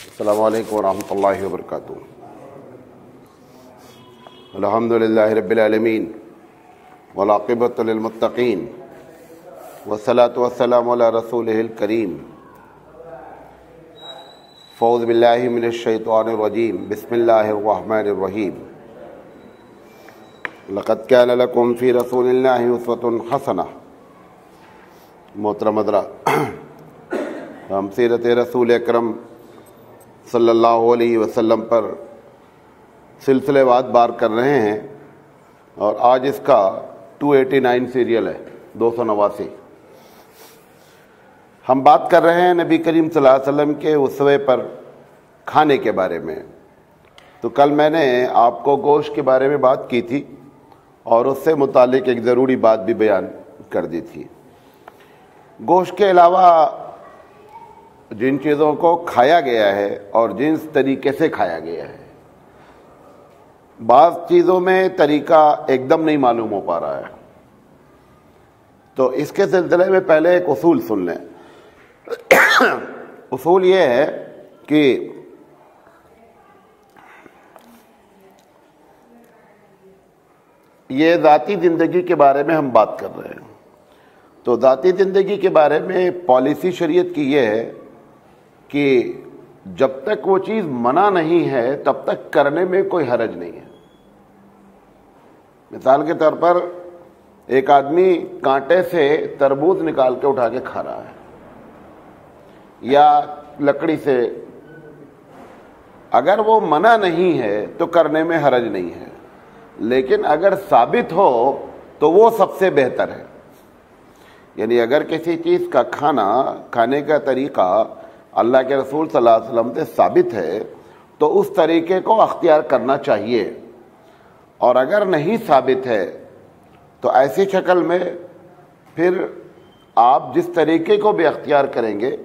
السلام علیکم ورحمۃ اللہ وبرکاتہ۔ الحمد للہ رب العالمین والعاقبۃ للمتقین والصلاۃ والسلام علی رسولہ الکریم۔ فاعوذ باللہ من الشیطان الرجیم، بسم اللہ الرحمن الرحیم۔ لقد کان لکم فی رسول اللہ اسوۃ حسنہ۔ محترم حضرات، ہم سیرت رسول اکرم صلی اللہ علیہ وسلم پر سلسلے وار بار کر رہے ہیں، اور آج اس کا 289 سیریل ہے، 289۔ ہم بات کر رہے ہیں نبی کریم صلی اللہ علیہ وسلم کے اسوے پر کھانے کے بارے میں۔ تو کل میں نے آپ کو گوشت کے بارے میں بات کی تھی، اور اس سے متعلق ایک ضروری بات بھی بیان کر دی تھی۔ گوشت کے علاوہ جن چیزوں کو کھایا گیا ہے اور جن طریقے سے کھایا گیا ہے، بعض چیزوں میں طریقہ ایک دم نہیں معلوم ہو پا رہا ہے۔ تو اس کے سلسلے میں پہلے ایک اصول سن لیں۔ اصول یہ ہے کہ یہ ذاتی زندگی کے بارے میں ہم بات کر رہے ہیں، تو ذاتی زندگی کے بارے میں پالیسی شریعت کی یہ ہے کہ جب تک وہ چیز منع نہیں ہے تب تک کرنے میں کوئی حرج نہیں ہے۔ مثال کے طور پر ایک آدمی کانٹے سے تربوز نکال کے اٹھا کے کھا رہا ہے، یا لکڑی سے، اگر وہ منع نہیں ہے تو کرنے میں حرج نہیں ہے، لیکن اگر ثابت ہو تو وہ سب سے بہتر ہے۔ یعنی اگر کسی چیز کا کھانے کا طریقہ اللہ کے رسول صلی اللہ علیہ وسلم سے ثابت ہے تو اس طریقے کو اختیار کرنا چاہیے، اور اگر نہیں ثابت ہے تو ایسی شکل میں پھر آپ جس طریقے کو بھی اختیار کریں گے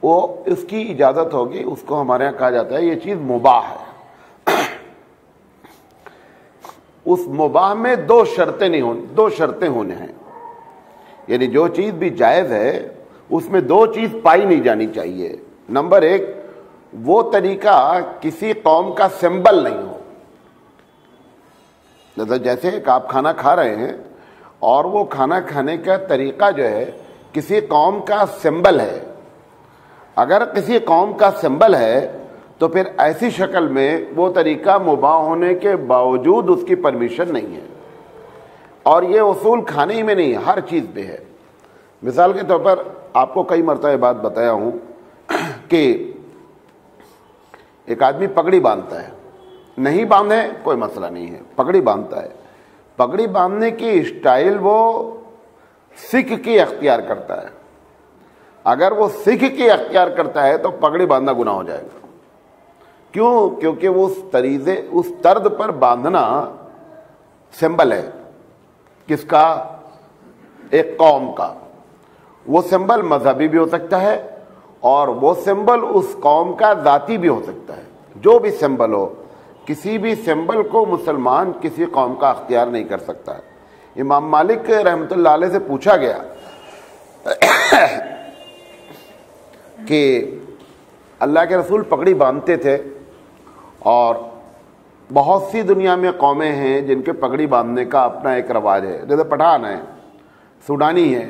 وہ اس کی اجازت ہوگی، اس کو ہمارے یہاں کہا جاتا ہے یہ چیز مباح ہے۔ اس مباح میں دو شرطیں ہونے ہیں، یعنی جو چیز بھی جائز ہے اس میں دو چیز پائی نہیں جانی چاہیے۔ نمبر ایک، وہ طریقہ کسی قوم کا سمبل نہیں ہو۔ جیسے کہ آپ کھانا کھا رہے ہیں اور وہ کھانا کھانے کا طریقہ جو ہے کسی قوم کا سمبل ہے۔ اگر کسی قوم کا سمبل ہے تو پھر ایسی شکل میں وہ طریقہ مباح ہونے کے باوجود اس کی پرمیشن نہیں ہے، اور یہ اصول کھانے ہی میں نہیں، ہر چیز پہ ہے۔ مثال کے طور پر آپ کو کئی مرتبہ بات بتایا ہوں کہ ایک آدمی پگڑی باندھتا ہے، نہیں باندھے کوئی مسئلہ نہیں ہے، پگڑی باندھتا ہے، پگڑی باندھنے کی اسٹائل وہ سکھ کی اختیار کرتا ہے۔ اگر وہ سکھ کی اختیار کرتا ہے تو پگڑی باندھنا گناہ ہو جائے گا۔ کیوں؟ کیونکہ وہ اس طرز پر باندھنا سمبل ہے کس کا؟ ایک قوم کا۔ وہ سمبل مذہبی بھی ہو سکتا ہے، اور وہ سمبل اس قوم کا ذاتی بھی ہو سکتا ہے۔ جو بھی سمبل ہو، کسی بھی سمبل کو مسلمان کسی قوم کا اختیار نہیں کر سکتا ہے۔ امام مالک رحمۃ اللہ علیہ سے پوچھا گیا کہ اللہ کے رسول پگڑی باندھتے تھے، اور بہت سی دنیا میں قومیں ہیں جن کے پگڑی باندھنے کا اپنا ایک رواج ہے، جیسے پٹھان ہے، سوڈانی ہے،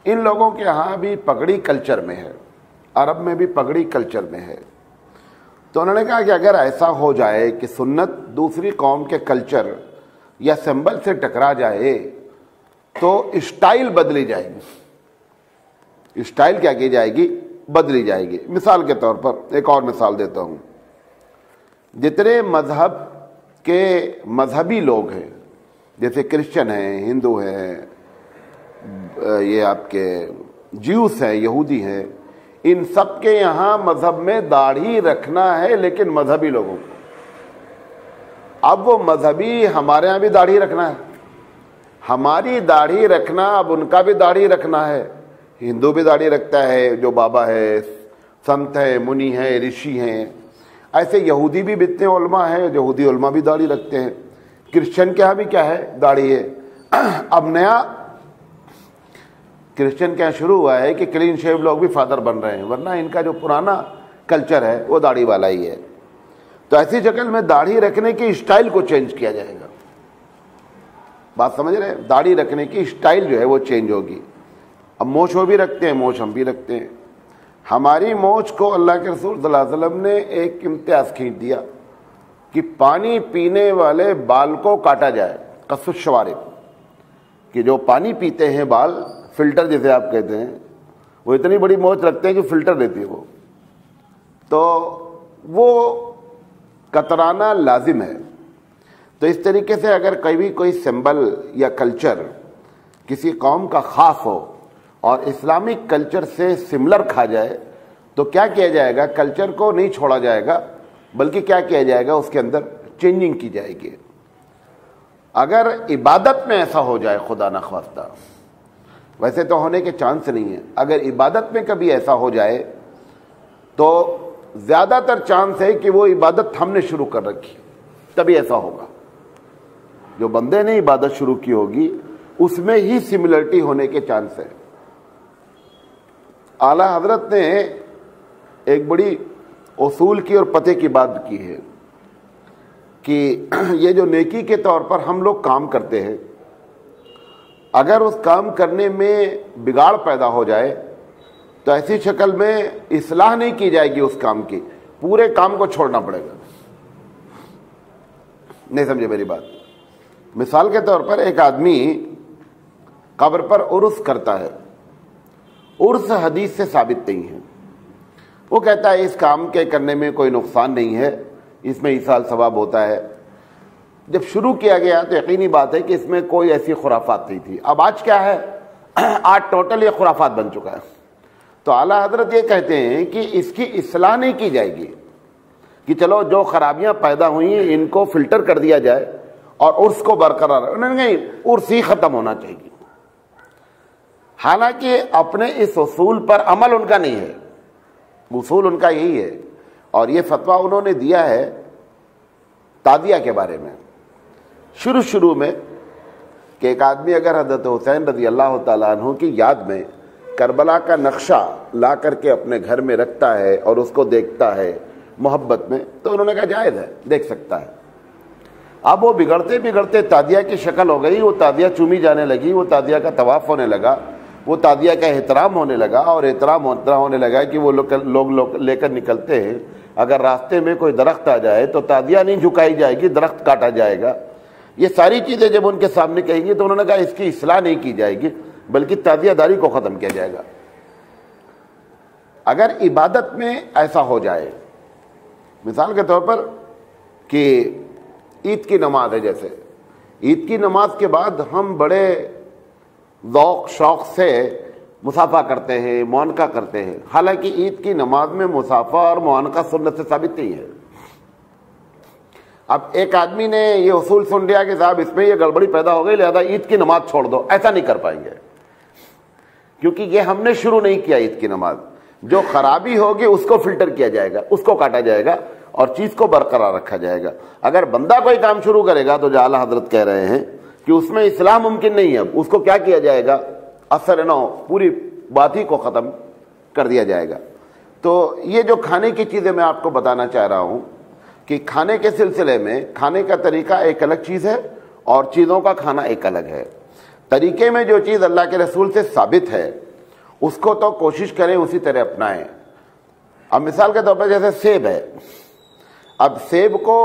ان لوگوں کے ہاں بھی پگڑی کلچر میں ہے، عرب میں بھی پگڑی کلچر میں ہے۔ تو انہوں نے کہا کہ اگر ایسا ہو جائے کہ سنت دوسری قوم کے کلچر یا سمبل سے ٹکرا جائے تو اسٹائل بدلی جائے گی۔ اسٹائل کیا کی جائے گی؟ بدلی جائے گی۔ مثال کے طور پر ایک اور مثال دیتا ہوں۔ جتنے مذہب کے مذہبی لوگ ہیں، جیسے کرسچن ہیں، ہندو ہیں، یہ آپ کے جیوس ہیں، یہودی ہیں، ان سب کے یہاں مذہب میں داڑھی رکھنا ہے، لیکن مذہبی لوگوں کو۔ اب وہ مذہبی ہمارے ہاں بھی داڑھی رکھنا ہے، ہماری داڑھی رکھنا اب ان کا بھی داڑھی رکھنا ہے۔ ہندو بھی داڑھی رکھتا ہے، جو بابا ہے، سنت ہے، منی ہے، رشی ہیں۔ ایسے یہودی بھی اتنے علماء ہیں، یہودی علماء بھی داڑھی رکھتے ہیں۔ کرسچن کے ہاں بھی کیا ہے؟ داڑھی ہے۔ اب نیا کرسچن کیا شروع ہوا ہے کہ کلین شیو لوگ بھی فادر بن رہے ہیں، ورنہ ان کا جو پرانا کلچر ہے وہ داڑھی والا ہی ہے. تو ایسی شکل میں داڑھی رکھنے کی اسٹائل کو چینج کیا جائے گا. بات سمجھ رہے ہیں؟ داڑھی رکھنے کی اسٹائل جو ہے وہ چینج ہوگی. اب موچھ وہ بھی رکھتے ہیں، موچھ ہم بھی رکھتے ہیں. ہماری موچھ کو اللہ کے رسول صلی اللہ علیہ وسلم نے ایک امتیاز کھینچ دیا کہ پانی پینے والے بال کو کاٹا جائے، قص الشوارب، کہ جو پانی پیتے ہیں بال، فلٹر جسے آپ کہتے ہیں، وہ اتنی بڑی موچھ رکھتے ہیں کہ فلٹر دیتی ہے وہ، تو وہ کترانا لازم ہے. تو اس طریقے سے اگر کبھی کوئی سمبل یا کلچر کسی قوم کا خاص ہو اور اسلامک کلچر سے سملر کھا جائے تو کیا کیا جائے گا؟ کلچر کو نہیں چھوڑا جائے گا، بلکہ کیا کیا جائے گا؟ اس کے اندر چینجنگ کی جائے گی. اگر عبادت میں ایسا ہو جائے، خدا نخواستہ، ویسے تو ہونے کے چانس نہیں ہے، اگر عبادت میں کبھی ایسا ہو جائے تو زیادہ تر چانس ہے کہ وہ عبادت ہم نے شروع کر رکھی، تبھی ایسا ہوگا. جو بندے نے عبادت شروع کی ہوگی اس میں ہی سملرٹی ہونے کے چانس ہے. اعلیٰ حضرت نے ایک بڑی اصول کی اور پتے کی بات کی ہے کہ یہ جو نیکی کے طور پر ہم لوگ کام کرتے ہیں، اگر اس کام کرنے میں بگاڑ پیدا ہو جائے تو ایسی شکل میں اصلاح نہیں کی جائے گی اس کام کی، پورے کام کو چھوڑنا پڑے گا. نہیں سمجھے میری بات؟ مثال کے طور پر ایک آدمی قبر پر عرس کرتا ہے، عرس حدیث سے ثابت نہیں ہے. وہ کہتا ہے اس کام کے کرنے میں کوئی نقصان نہیں ہے، اس میں ایصال ثواب ہوتا ہے. جب شروع کیا گیا تو یقینی بات ہے کہ اس میں کوئی ایسی خرافات نہیں تھی. اب آج کیا ہے؟ آج ٹوٹل یہ خرافات بن چکا ہے. تو اعلیٰ حضرت یہ کہتے ہیں کہ اس کی اصلاح نہیں کی جائے گی کہ چلو جو خرابیاں پیدا ہوئی ہیں ان کو فلٹر کر دیا جائے اور عرس کو برقرار، انہوں نے کہا عرس ہی ختم ہونا چاہیے. حالانکہ اپنے اس اصول پر عمل ان کا نہیں ہے، اصول ان کا یہی ہے. اور یہ فتویٰ انہوں نے دیا ہے تعزیہ کے بارے میں شروع میں کہ ایک آدمی اگر حضرت حسین رضی اللہ تعالیٰ عنہ کی یاد میں کربلا کا نقشہ لا کر کے اپنے گھر میں رکھتا ہے اور اس کو دیکھتا ہے محبت میں، تو انہوں نے کہا جائز ہے، دیکھ سکتا ہے. اب وہ بگڑتے تعزیہ کی شکل ہو گئی، وہ تعزیہ چومی جانے لگی، وہ تعزیہ کا طواف ہونے لگا، وہ تعزیہ کا احترام ہونے لگا، اور احترام ہونے لگا کہ وہ لوگ لے کر نکلتے ہیں. اگر راستے میں کوئی درخت آ جائے تو تعزیہ نہیں جھکائی جائے گی، درخت کاٹا جائے گا. یہ ساری چیزیں جب ان کے سامنے کہیں گی تو انہوں نے کہا اس کی اصلاح نہیں کی جائے گی بلکہ تعزیہ داری کو ختم کیا جائے گا. اگر عبادت میں ایسا ہو جائے، مثال کے طور پر کہ عید کی نماز ہے، جیسے عید کی نماز کے بعد ہم بڑے ذوق شوق سے مصافحہ کرتے ہیں، معانقہ کرتے ہیں، حالانکہ عید کی نماز میں مصافحہ اور معانقہ سنت سے ثابت نہیں ہے. اب ایک آدمی نے یہ اصول سن لیا کہ صاحب اس میں یہ گڑبڑی پیدا ہو گئی لہذا عید کی نماز چھوڑ دو، ایسا نہیں کر پائیں گے کیونکہ یہ ہم نے شروع نہیں کیا. عید کی نماز جو خرابی ہوگی اس کو فلٹر کیا جائے گا، اس کو کاٹا جائے گا اور چیز کو برقرار رکھا جائے گا. اگر بندہ کوئی کام شروع کرے گا تو جو اعلیٰ حضرت کہہ رہے ہیں کہ اس میں اصلاح ممکن نہیں ہے، اس کو کیا کیا جائے گا؟ اثر نو، پوری بات ہی کو ختم کر دیا جائے گا. تو یہ جو کھانے کی چیزیں میں آپ کو بتانا چاہ رہا ہوں کہ کھانے کے سلسلے میں کھانے کا طریقہ ایک الگ چیز ہے اور چیزوں کا کھانا ایک الگ ہے. طریقے میں جو چیز اللہ کے رسول سے ثابت ہے اس کو تو کوشش کریں اسی طرح اپنائیں. اب مثال کے طور پر جیسے سیب ہے، اب سیب کو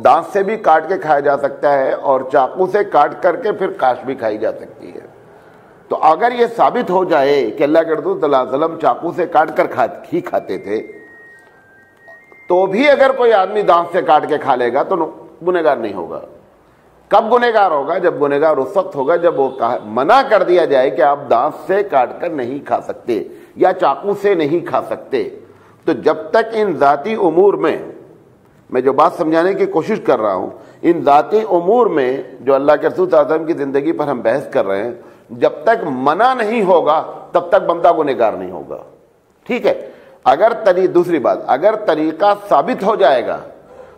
دانت سے بھی کاٹ کے کھایا جا سکتا ہے اور چاقو سے کاٹ کر کے پھر کاش بھی کھائی جا سکتی ہے. تو اگر یہ ثابت ہو جائے کہ اللہ کے رسول صلی اللہ علیہ وسلم چاقو سے کاٹ کر ہی کھاتے تھے، تو بھی اگر کوئی آدمی دانت سے کاٹ کے کھا لے گا تو گنہگار نہیں ہوگا. کب گنہگار ہوگا؟ جب گنہگار اس وقت ہوگا جب وہ منع کر دیا جائے کہ آپ دانت سے کاٹ کر نہیں کھا سکتے یا چاقو سے نہیں کھا سکتے. تو جب تک ان ذاتی امور میں جو بات سمجھانے کی کوشش کر رہا ہوں، ان ذاتی امور میں جو اللہ کے رسول صلی اللہ علیہ وسلم کی زندگی پر ہم بحث کر رہے ہیں، جب تک منع نہیں ہوگا تب تک بندہ گنہگار نہیں ہوگا. ٹھیک ہے؟ اگر دوسری بات، اگر طریقہ ثابت ہو جائے گا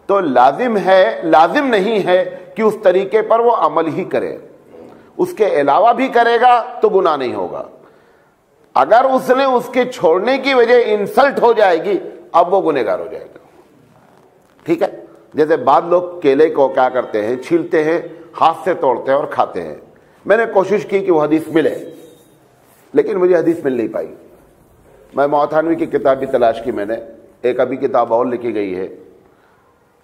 تو لازم نہیں ہے کہ اس طریقے پر وہ عمل ہی کرے، اس کے علاوہ بھی کرے گا تو گناہ نہیں ہوگا. اگر اس نے اس کے چھوڑنے کی وجہ انسلٹ ہو جائے گی اب وہ گنہگار ہو جائے گا. ٹھیک ہے. جیسے بعض لوگ کیلے کو کیا کرتے ہیں, چھیلتے ہیں, ہاتھ سے توڑتے ہیں اور کھاتے ہیں. میں نے کوشش کی کہ وہ حدیث ملے, لیکن مجھے حدیث مل نہیں پائی. میں موتھانوی کی کتاب بھی تلاش کی, میں نے ایک ابھی کتاب اور لکھی گئی ہے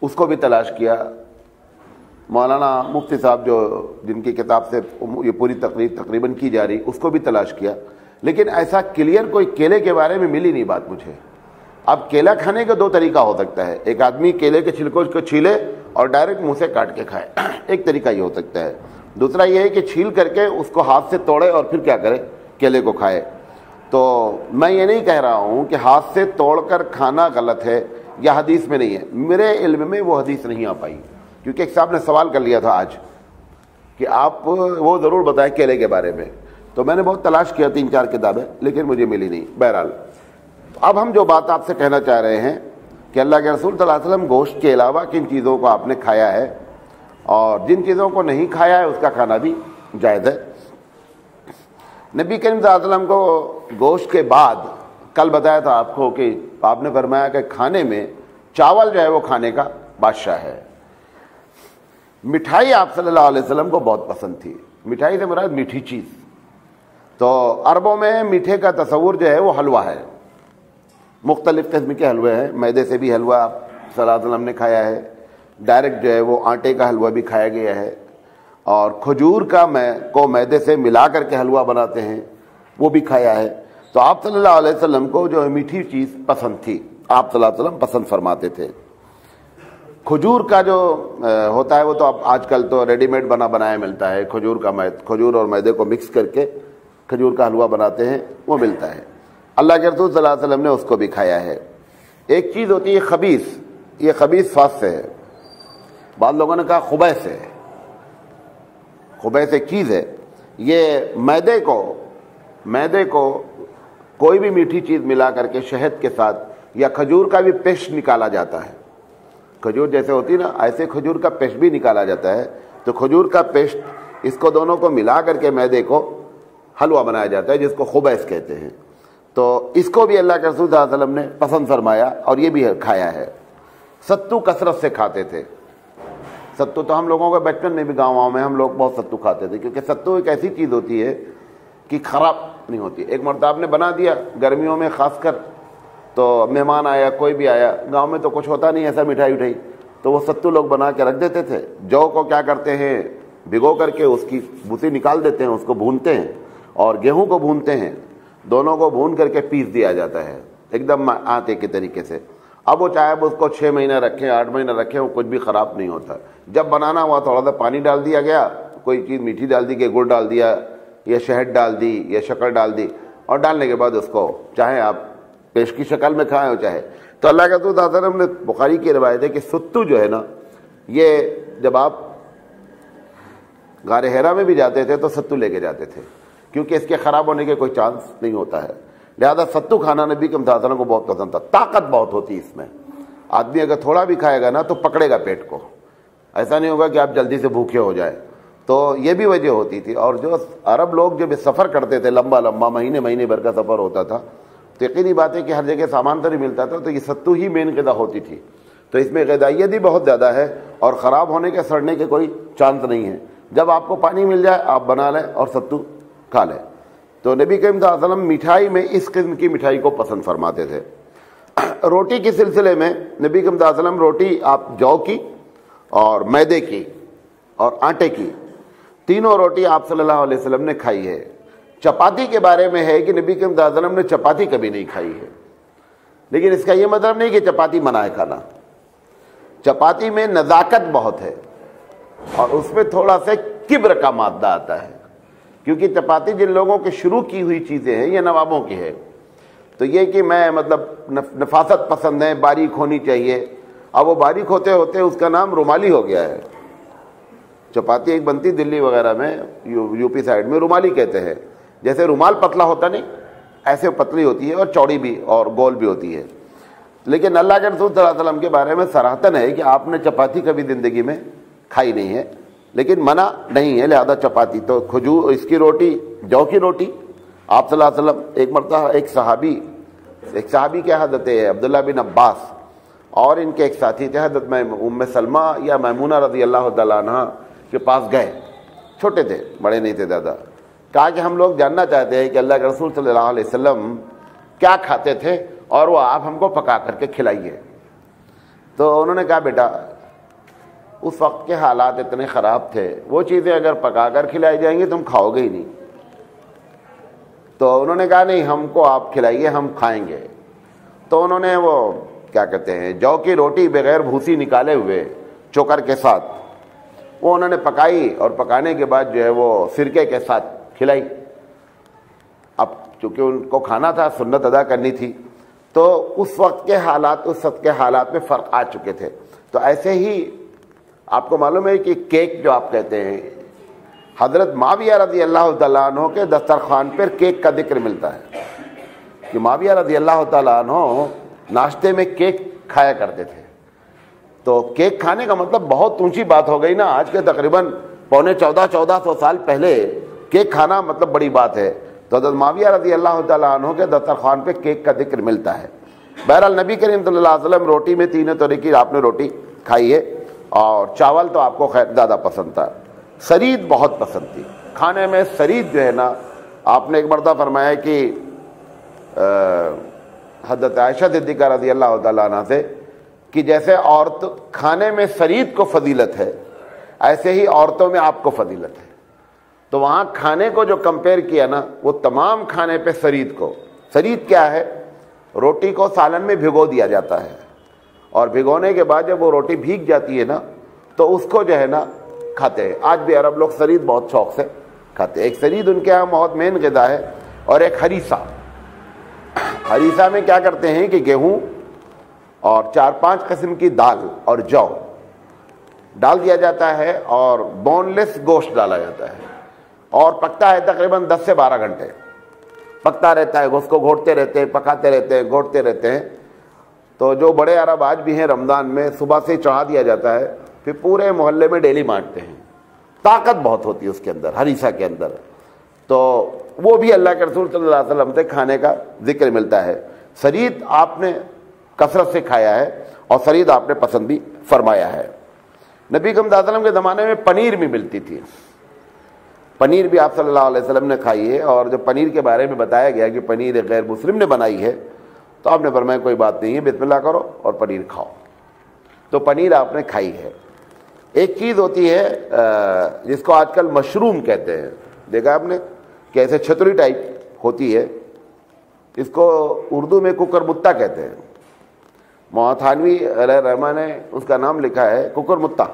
اس کو بھی تلاش کیا. مولانا مفتی صاحب جو جن کی کتاب سے یہ پوری تقریر تقریباً کی جا رہی, اس کو بھی تلاش کیا, لیکن ایسا کلیئر کوئی کیلے کے بارے میں ملی نہیں بات مجھے. اب کیلا کھانے کا دو طریقہ ہو سکتا ہے, ایک آدمی کیلے کے چھلکوں کو چھیلے اور ڈائریکٹ منہ سے کاٹ کے کھائے, ایک طریقہ یہ ہو سکتا ہے. دوسرا یہ ہے کہ چھیل کر کے اس کو ہاتھ سے توڑے اور پھر کیا کرے, کیلے کو کھائے. تو میں یہ نہیں کہہ رہا ہوں کہ ہاتھ سے توڑ کر کھانا غلط ہے یا حدیث میں نہیں ہے. میرے علم میں وہ حدیث نہیں آ پائی, کیونکہ ایک صاحب نے سوال کر لیا تھا آج کہ آپ وہ ضرور بتائیں کیلے کے بارے میں. تو میں نے بہت تلاش کیا, 3-4 کتابیں, لیکن مجھے ملی نہیں. بہرحال اب ہم جو بات آپ سے کہنا چاہ رہے ہیں کہ اللہ کے رسول صلی اللہ علیہ وسلم گوشت کے علاوہ کن چیزوں کو آپ نے کھایا ہے, اور جن چیزوں کو نہیں کھایا ہے اس کا کھانا بھی جائز ہے. نبی کریم صلی اللہ علیہ وسلم کو گوشت کے بعد کل بتایا تھا آپ کو کہ آپ نے فرمایا کہ کھانے میں چاول جو ہے وہ کھانے کا بادشاہ ہے. مٹھائی آپ صلی اللہ علیہ وسلم کو بہت پسند تھی. مٹھائی سے مراد میٹھی چیز. تو عربوں میں میٹھے کا تصور جو ہے وہ حلوہ ہے. مختلف قسم کے حلوے ہیں, میدے سے بھی حلوہ آپ صلی اللہ علیہ وسلم نے کھایا ہے, ڈائریکٹ جو ہے وہ آٹے کا حلوہ بھی کھایا گیا ہے, اور کھجور کا کو میدے سے ملا کر کے حلوہ بناتے ہیں وہ بھی کھایا ہے. تو آپ صلی اللہ علیہ وسلم کو جو میٹھی چیز پسند تھی, آپ صلی اللہ علیہ وسلم پسند فرماتے تھے. کھجور کا جو ہوتا ہے وہ تو اب آج کل تو ریڈی میڈ بنایا ملتا ہے, کھجور اور میدے کو مکس کر کے کھجور کا حلوہ بناتے ہیں, وہ ملتا ہے. اللہ کے رسول صلی اللہ علیہ وسلم نے اس کو بھی کھایا ہے. ایک چیز ہوتی ہے خبیث, یہ خبیث فاس سے ہے, بعض لوگوں نے کہا خبیث ہے. خبیث ایک چیز ہے, یہ میدے کو کوئی بھی میٹھی چیز ملا کر کے شہد کے ساتھ یا کھجور کا بھی پیسٹ نکالا جاتا ہے. کھجور جیسے ہوتی نا ایسے کھجور کا پیسٹ بھی نکالا جاتا ہے. تو کھجور کا پیسٹ اس کو دونوں کو ملا کر کے میدے کو حلوہ بنایا جاتا ہے, جس کو خبیث کہتے ہیں. تو اس کو بھی اللہ کے رسول صلی اللہ علیہ وسلم نے پسند فرمایا اور یہ بھی کھایا ہے. ستو کثرت سے کھاتے تھے. ستو تو ہم لوگوں کے بچپن میں بھی گاؤں میں ہم لوگ بہت ستو کھاتے تھے, کیونکہ ستو ایک ایسی چیز ہوتی ہے کہ خراب نہیں ہوتی. ایک مرتبہ آپ نے بنا دیا گرمیوں میں خاص کر, تو مہمان آیا کوئی بھی آیا, گاؤں میں تو کچھ ہوتا نہیں ایسا مٹھائی اٹھائی, تو وہ ستو لوگ بنا کے رکھ دیتے تھے. جو کو کیا کرتے ہیں بھگو کر کے اس کی بھوسی نکال دیتے ہیں, اس کو بھونتے ہیں, اور گیہوں کو بھونتے ہیں, دونوں کو بھون کر کے پیس دیا جاتا ہے ایک دم آٹے کے طریقے سے. اب وہ چاہے اس کو 6 مہینہ رکھیں 8 مہینہ رکھیں, وہ کچھ بھی خراب نہیں ہوتا. جب بنانا ہوا تھوڑا سا پانی ڈال دیا گیا, کوئی چیز میٹھی ڈال دی, کہ گڑ ڈال دیا یا شہد ڈال دی یا شکر ڈال دی, اور ڈالنے کے بعد اس کو چاہے آپ پیش کی شکل میں کھائیں ہو چاہے. تو اللہ کے رسول صلی اللہ علیہ وسلم نے, بخاری کی روایت ہے کہ ستو جو ہے نا, یہ جب آپ غار حرا میں بھی جاتے تھے تو ستو لے کے جاتے تھے, کیونکہ اس کے خراب ہونے کے کوئی چانس نہیں ہوتا ہے. لہذا ستو کھانا نبی کے صلی اللہ علیہ وسلم کو بہت پسند تھا. طاقت بہت ہوتی ہے اس میں, آدمی اگر تھوڑا بھی کھائے گا نا تو پکڑے گا پیٹ کو, ایسا نہیں ہوگا کہ آپ جلدی سے بھوکے ہو جائے. تو یہ بھی وجہ ہوتی تھی. اور جو عرب لوگ جب سفر کرتے تھے, لمبا مہینے بھر کا سفر ہوتا تھا, تو یقینی بات ہے کہ ہر جگہ سامان تو نہیں ملتا تھا, تو یہ ستو ہی مین غذا ہوتی تھی. تو اس میں غذائیت بھی بہت زیادہ ہے, اور خراب ہونے کے سڑنے کے کوئی چانس نہیں ہے. جب آپ کو پانی مل جائے آپ بنا لیں اور ستو کھا لیں. تو نبی کریم صلی اللہ علیہ وسلم مٹھائی میں اس قسم کی مٹھائی کو پسند فرماتے تھے. روٹی کے سلسلے میں نبی کریم صلی اللہ علیہ وسلم روٹی آپ جو کی اور میدے کی اور آٹے کی, تینوں روٹی آپ صلی اللہ علیہ وسلم نے کھائی ہے. چپاتی کے بارے میں ہے کہ نبی کریم صلی اللہ علیہ وسلم نے چپاتی کبھی نہیں کھائی ہے, لیکن اس کا یہ مطلب نہیں کہ چپاتی منع ہے کھانا. چپاتی میں نزاکت بہت ہے, اور اس میں تھوڑا سا کبر کا مادہ آتا ہے, کیونکہ چپاتی جن لوگوں کی شروع کی ہوئی چیزیں ہیں یہ نوابوں کی ہے. تو یہ کہ میں مطلب نفاست پسند ہے, باریک ہونی چاہیے, اب وہ باریک ہوتے ہوتے اس کا نام رومالی ہو گیا ہے. چپاتی ایک بنتی دلی وغیرہ میں, یو پی سائڈ میں رومالی کہتے ہیں. جیسے رومال پتلا ہوتا نہیں, ایسے پتلی ہوتی ہے اور چوڑی بھی اور گول بھی ہوتی ہے. لیکن اللہ کے رسول صلی اللہ علیہ وسلم کے بارے میں صراحتاً ہے کہ آپ نے چپاتی کبھی زندگی میں کھائی نہیں ہے, لیکن منع نہیں ہے. لہذا چپاتی تو کھجور, اس کی روٹی جو کی روٹی آپ صلی اللہ علیہ وسلم ایک مرتبہ ایک صحابی کیا حضرت عبداللہ بن عباس اور ان کے ایک ساتھی تھے حضرت ام سلمہ یا میمونہ رضی اللہ تعالیٰ عنہ کے پاس گئے، چھوٹے تھے، بڑے نہیں تھے زیادہ، کہا کہ ہم لوگ جاننا چاہتے ہیں کہ اللہ کے رسول صلی اللہ علیہ وسلم کیا کھاتے تھے اور وہ آپ ہم کو پکا کر کے کھلائیے۔ تو انہوں نے کہا بیٹا اس وقت کے حالات اتنے خراب تھے، وہ چیزیں اگر پکا کر کھلائی جائیں گی تم کھاؤ گے ہی نہیں۔ تو انہوں نے کہا نہیں ہم کو آپ کھلائیے ہم کھائیں گے۔ تو انہوں نے وہ کیا کہتے ہیں جو کی روٹی بغیر بھوسی نکالے ہوئے چوکر کے ساتھ وہ انہوں نے پکائی، اور پکانے کے بعد جو ہے وہ سرکے کے ساتھ کھلائی۔ اب چونکہ ان کو کھانا تھا، سنت ادا کرنی تھی، تو اس وقت کے حالات میں فرق آ چکے تھے۔ تو ایسے ہی آپ کو معلوم ہے کہ کیک جو آپ کہتے ہیں، حضرت معاویہ رضی اللہ تعالیٰ عنہ کے دسترخوان پر کیک کا ذکر ملتا ہے کہ معاویہ رضی اللہ تعالیٰ عنہ ناشتے میں کیک کھایا کرتے تھے۔ تو کیک کھانے کا مطلب بہت اونچی بات ہو گئی نا، آج کے تقریباً 1400 سال پہلے کیک کھانا مطلب بڑی بات ہے۔ تو حضرت معاویہ رضی اللہ تعالیٰ عنہ کے دسترخوان پہ کیک کا ذکر ملتا ہے۔ بہرحال نبی کریم صلی اللہ علیہ وسلم روٹی میں تینوں طرح کی آپ نے روٹی کھائی ہے، اور چاول تو آپ کو خیر زیادہ پسند تھا، سرید بہت پسند تھی کھانے میں۔ سرید جو ہے نا، آپ نے ایک مرتبہ فرمایا کہ حضرت عائشہ صدیقہ رضی اللہ تعالیٰ عنہ سے کہ جیسے عورت کھانے میں سرید کو فضیلت ہے، ایسے ہی عورتوں میں آپ کو فضیلت ہے۔ تو وہاں کھانے کو جو کمپیئر کیا نا، وہ تمام کھانے پہ سرید کو۔ سرید کیا ہے؟ روٹی کو سالن میں بھگو دیا جاتا ہے، اور بھگونے کے بعد جب وہ روٹی بھیگ جاتی ہے نا تو اس کو جو ہے نا کھاتے ہیں۔ آج بھی عرب لوگ سرید بہت شوق سے کھاتے ہیں۔ ایک سرید ان کے یہاں بہت مین غذا ہے، اور ایک ہریسہ۔ ہریسہ میں کیا کرتے ہیں کہ گیہوں اور 4-5 قسم کی دال اور جو ڈال دیا جاتا ہے، اور بون لیس گوشت ڈالا جاتا ہے، اور پکتا ہے تقریباً 10 سے 12 گھنٹے پکتا رہتا ہے۔ اس کو گھوٹتے رہتے ہیں، پکاتے رہتے ہیں، گھوٹتے رہتے ہیں۔ تو جو بڑے عرب آج بھی ہیں، رمضان میں صبح سے چڑھا دیا جاتا ہے، پھر پورے محلے میں ڈیلی بانٹتے ہیں۔ طاقت بہت ہوتی ہے اس کے اندر، ہریسہ کے اندر۔ تو وہ بھی اللہ کے رسول صلی اللہ علیہ وسلم سے کھانے کا ذکر ملتا ہے۔ سرید آپ نے کثرت سے کھایا ہے، اور سرید آپ نے پسند بھی فرمایا ہے۔ نبی کریم صلی اللہ علیہ وسلم کے زمانے میں پنیر بھی ملتی تھی، پنیر بھی آپ صلی اللہ علیہ وسلم نے کھائی ہے۔ اور جب پنیر کے بارے میں بتایا گیا کہ پنیر ایک غیر مسلم نے بنائی ہے، تو آپ نے فرمایا کوئی بات نہیں ہے، بسم اللہ کرو اور پنیر کھاؤ۔ تو پنیر آپ نے کھائی ہے۔ ایک چیز ہوتی ہے جس کو آج کل مشروم کہتے ہیں، دیکھا آپ نے کہ ایسے چھتری ٹائپ ہوتی ہے، اس کو اردو میں ککر متا کہتے ہیں۔ مولانا تھانوی علیہ رحمہ نے اس کا نام لکھا ہے ککر متا۔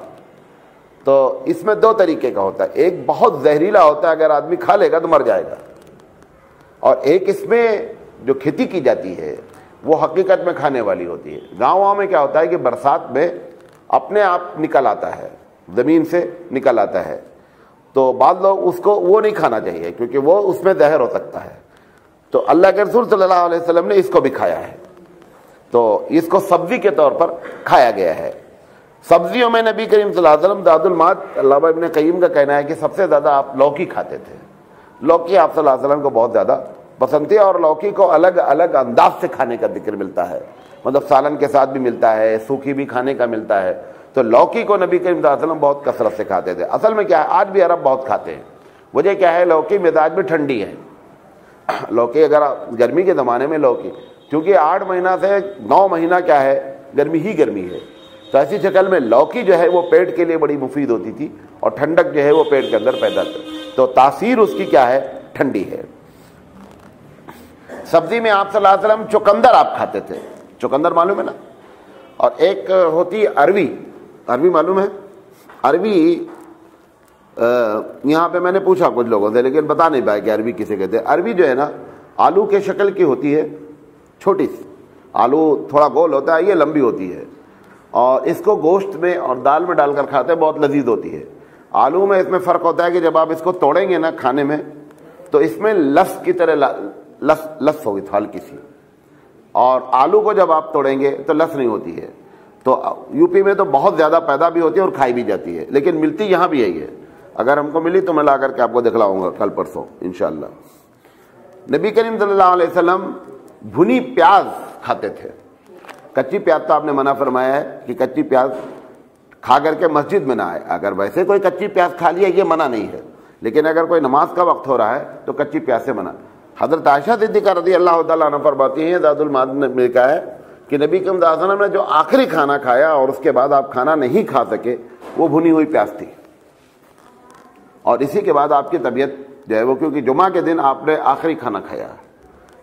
تو اس میں 2 طریقے کا ہوتا ہے، ایک بہت زہریلا ہوتا ہے، اگر آدمی کھا لے گا تو مر جائے گا، اور ایک اس میں جو کھیتی کی جاتی ہے وہ حقیقت میں کھانے والی ہوتی ہے۔ گاؤں میں کیا ہوتا ہے کہ برسات میں اپنے آپ نکل آتا ہے، زمین سے نکل آتا ہے، تو بعض لوگ اس کو وہ نہیں کھانا چاہیے کیونکہ وہ اس میں زہر ہو سکتا ہے۔ تو اللہ کے رسول صلی اللہ علیہ وسلم نے اس کو بھی کھایا ہے، تو اس کو سبزی کے طور پر کھایا گیا ہے۔ سبزیوں میں نبی کریم صلی اللہ علیہ وسلم زاد المعاد، علامہ ابن قیم کا کہنا ہے کہ سب سے زیادہ آپ لوکی کھاتے تھے۔ لوکی آپ صلی اللہ علیہ وسلم کو بہت زیادہ پسند تھی، اور لوکی کو الگ الگ انداز سے کھانے کا ذکر ملتا ہے، مطلب سالن کے ساتھ بھی ملتا ہے، سوکھی بھی کھانے کا ملتا ہے۔ تو لوکی کو نبی کریم صلی اللہ علیہ وسلم بہت کثرت سے کھاتے تھے۔ اصل میں کیا ہے، آج بھی عرب بہت کھاتے ہیں۔ وجہ کیا ہے، لوکی مزاج میں ٹھنڈی ہے۔ لوکی اگر گرمی کے زمانے میں لوکی، کیونکہ 8 مہینہ سے 9 مہینہ کیا ہے، گرمی ہی گرمی ہے، تو ایسی شکل میں لوکی جو ہے وہ پیٹ کے لیے بڑی مفید ہوتی تھی، اور ٹھنڈک جو ہے وہ پیٹ کے اندر پیدا کرتی، تو تاثیر اس کی کیا ہے، ٹھنڈی ہے۔ سبزی میں آپ صلی اللہ علیہ وسلم چقندر آپ کھاتے تھے، چقندر معلوم ہے نا، اور ایک ہوتی اروی، اروی معلوم ہے؟ اروی یہاں پہ میں نے پوچھا کچھ لوگوں سے لیکن بتا نہیں پایا کہ عربی کسے کہتے ہیں۔ عربی جو ہے نا آلو کے شکل کی ہوتی ہے، چھوٹی سی، آلو تھوڑا گول ہوتا ہے، یہ لمبی ہوتی ہے، اور اس کو گوشت میں اور دال میں ڈال کر کھاتے ہیں، بہت لذیذ ہوتی ہے۔ آلو میں اس میں فرق ہوتا ہے کہ جب آپ اس کو توڑیں گے نا کھانے میں تو اس میں لس کی طرح لس ہوگی ہلکی سی، اور آلو کو جب آپ توڑیں گے تو لس نہیں ہوتی ہے۔ تو یو پی میں تو بہت زیادہ پیدا بھی ہوتی ہے اور کھائی بھی جاتی ہے، لیکن ملتی یہاں بھی یہی ہے۔ اگر ہم کو ملی تو میں لا کر کے آپ کو دکھلاؤں گا کل پرسوں انشاءاللہ۔ نبی کریم صلی اللہ علیہ وسلم بھنی پیاز کھاتے تھے. کچی پیاز تو آپ نے منع فرمایا ہے کہ کچی پیاز کھا کر کے مسجد میں نہ آئے. اگر ویسے کوئی کچی پیاز کھا لیا یہ منع نہیں ہے, لیکن اگر کوئی نماز کا وقت ہو رہا ہے تو کچی پیاز سے منع. حضرت عائشہ صدیقہ رضی اللہ تعالیٰ عنہ فرماتی ہیں, زاد المعاد نے لکھا ہے کہ نبی کریم صلی اللہ علیہ وسلم نے جو آخری کھانا کھایا اور اس کے بعد آپ کھانا نہیں کھا سکے وہ بھنی ہوئی پیاز تھی, اور اسی کے بعد آپ کی طبیعت جو ہے وہ, کیونکہ جمعہ کے دن آپ نے آخری کھانا کھایا.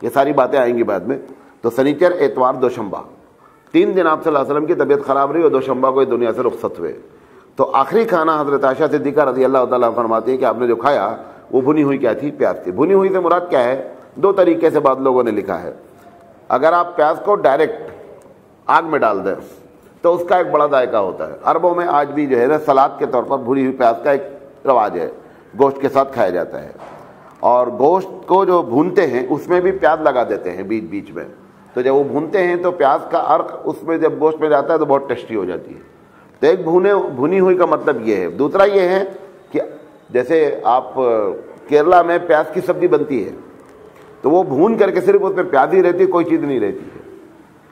یہ ساری باتیں آئیں گی بعد میں. تو سنیچر, اتوار, دوشنبہ 3 دن آپ صلی اللہ علیہ وسلم کی طبیعت خراب رہی اور دوشنبہ کو دنیا سے رخصت ہوئے. تو آخری کھانا حضرت عائشہ صدیقہ رضی اللہ تعالیٰ فرماتی ہے کہ آپ نے جو کھایا وہ بھنی ہوئی کیا تھی؟ پیاز تھی. بھنی ہوئی سے مراد کیا ہے؟ 2 طریقے سے بعض لوگوں نے لکھا ہے. اگر آپ پیاز کو ڈائریکٹ آگ میں ڈال دیں تو اس کا ایک بڑا ذائقہ ہوتا ہے. عربوں میں آج بھی جو ہے نا سلاد کے طور پر بھنی ہوئی پیاز کا ایک رواج ہے, گوشت کے ساتھ کھایا جاتا ہے. اور گوشت کو جو بھونتے ہیں اس میں بھی پیاز لگا دیتے ہیں بیچ بیچ میں, تو جب وہ بھونتے ہیں تو پیاز کا عرق اس میں جب گوشت میں جاتا ہے تو بہت ٹیسٹی ہو جاتی ہے. تو ایک بھنی ہوئی کا مطلب یہ ہے. دوسرا یہ ہے کہ جیسے آپ کیرلا میں پیاز کی سبزی بنتی ہے تو وہ بھون کر کے صرف اس میں پیاز ہی رہتی ہے, کوئی چیز نہیں رہتی ہے,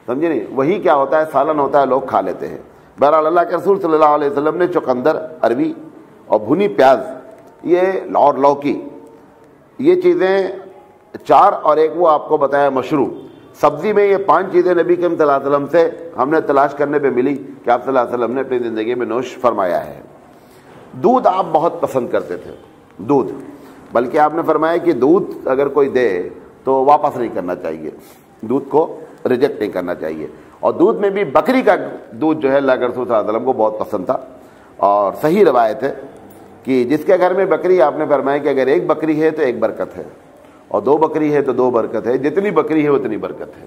سمجھے نہیں؟ وہی کیا ہوتا ہے, سالن ہوتا ہے, لوگ کھا لیتے ہیں. بہرحال اللہ کے رسول صلی اللہ علیہ وسلم نے چقندر, عربی اور بھنی پیاز یہ اور لوکی, یہ چیزیں 4 اور ایک وہ آپ کو بتایا مشروع. سبزی میں یہ 5 چیزیں نبی کریم صلی اللہ علیہ وسلم سے ہم نے تلاش کرنے پہ ملی کہ آپ صلی اللہ علیہ وسلم نے اپنی زندگی میں نوش فرمایا ہے. دودھ آپ بہت پسند کرتے تھے, دودھ, بلکہ آپ نے فرمایا کہ دودھ اگر کوئی دے تو واپس نہیں کرنا چاہیے, دودھ کو ریجیکٹ نہیں کرنا چاہیے. اور دودھ میں بھی بکری کا دودھ جو ہے اللہ کے رسول صلی اللہ علیہ وسلم کو بہت پسند تھا. اور صحیح روایت ہے کہ جس کے گھر میں بکری, آپ نے فرمایا کہ اگر ایک بکری ہے تو ایک برکت ہے, اور 2 بکری ہے تو 2 برکت ہے, جتنی بکری ہے اتنی برکت ہے.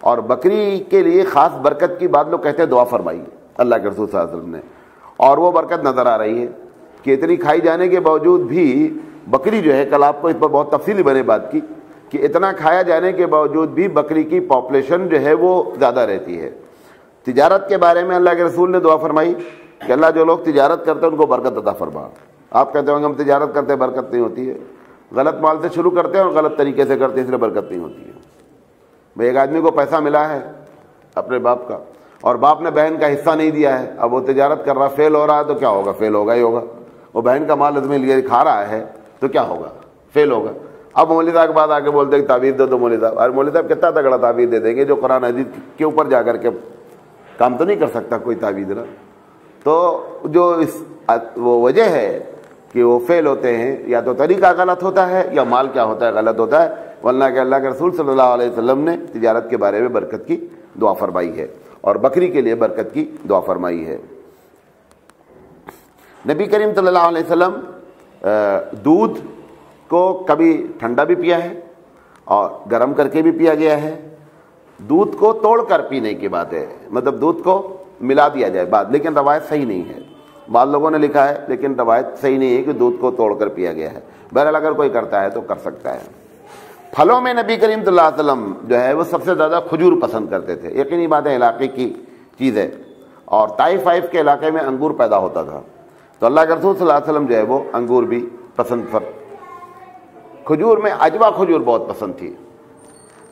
اور بکری کے لیے خاص برکت کی بات لوگ کہتے ہیں دعا فرمائیے اللہ کے رسول صلی اللہ علیہ وسلم نے, اور وہ برکت نظر آ رہی ہے کہ اتنی کھائی جانے کے باوجود بھی بکری جو ہے, کل آپ کو اس پر بہت تفصیلی میں نے بات کی کہ اتنا کھایا جانے کے باوجود بھی بکری کی پاپولیشن جو ہے وہ زیادہ رہتی ہے. تجارت کے بارے میں اللہ کے رسول نے دعا فرمائی کہ اللہ جو لوگ تجارت کرتے ہیں ان کو برکت عطا فرما. آپ کہتے ہوں گے ہم تجارت کرتے ہیں برکت نہیں ہوتی ہے, غلط مال سے شروع کرتے ہیں اور غلط طریقے سے کرتے ہیں اس لیے برکت نہیں ہوتی ہے. بھائی ایک آدمی کو پیسہ ملا ہے اپنے باپ کا اور باپ نے بہن کا حصہ نہیں دیا ہے, اب وہ تجارت کر رہا, فیل ہو رہا ہے تو کیا ہوگا؟ فیل ہوگا ہی ہوگا. وہ بہن کا مال میں لیے کھا رہا ہے تو کیا ہوگا؟ فیل ہوگا. اب مولوی صاحب کے بعد آ کے بولتے کہ تعویذ دو, تو مولوی صاحب, اور مولوی صاحب کتنا تگڑا تعویذ دے دیں گے جو قرآن حدیث کے اوپر جا کر کے کام تو نہیں کر سکتا کوئی تعویذ نا. تو جو اس وہ وجہ ہے کہ وہ فیل ہوتے ہیں, یا تو طریقہ غلط ہوتا ہے یا مال کیا ہوتا ہے غلط ہوتا ہے, ورنہ کہ اللہ کے رسول صلی اللہ علیہ وسلم نے تجارت کے بارے میں برکت کی دعا فرمائی ہے اور بکری کے لیے برکت کی دعا فرمائی ہے. نبی کریم صلی اللہ علیہ وسلم دودھ کو کبھی ٹھنڈا بھی پیا ہے اور گرم کر کے بھی پیا گیا ہے. دودھ کو توڑ کر پینے کی بات ہے, مطلب دودھ کو ملا دیا جائے بات, لیکن روایت صحیح نہیں ہے. بعض لوگوں نے لکھا ہے لیکن روایت صحیح نہیں ہے کہ دودھ کو توڑ کر پیا گیا ہے. بہرحال اگر کوئی کرتا ہے تو کر سکتا ہے. پھلوں میں نبی کریم صلی اللہ علیہ وسلم جو ہے وہ سب سے زیادہ کھجور پسند کرتے تھے. یقینی بات ہے علاقے کی چیز ہے, اور طائف وائف کے علاقے میں انگور پیدا ہوتا تھا تو اللہ کے رسول صلی اللہ علیہ وسلم جو ہے وہ انگور بھی پسند کھجور میں اجوا کھجور بہت پسند تھی.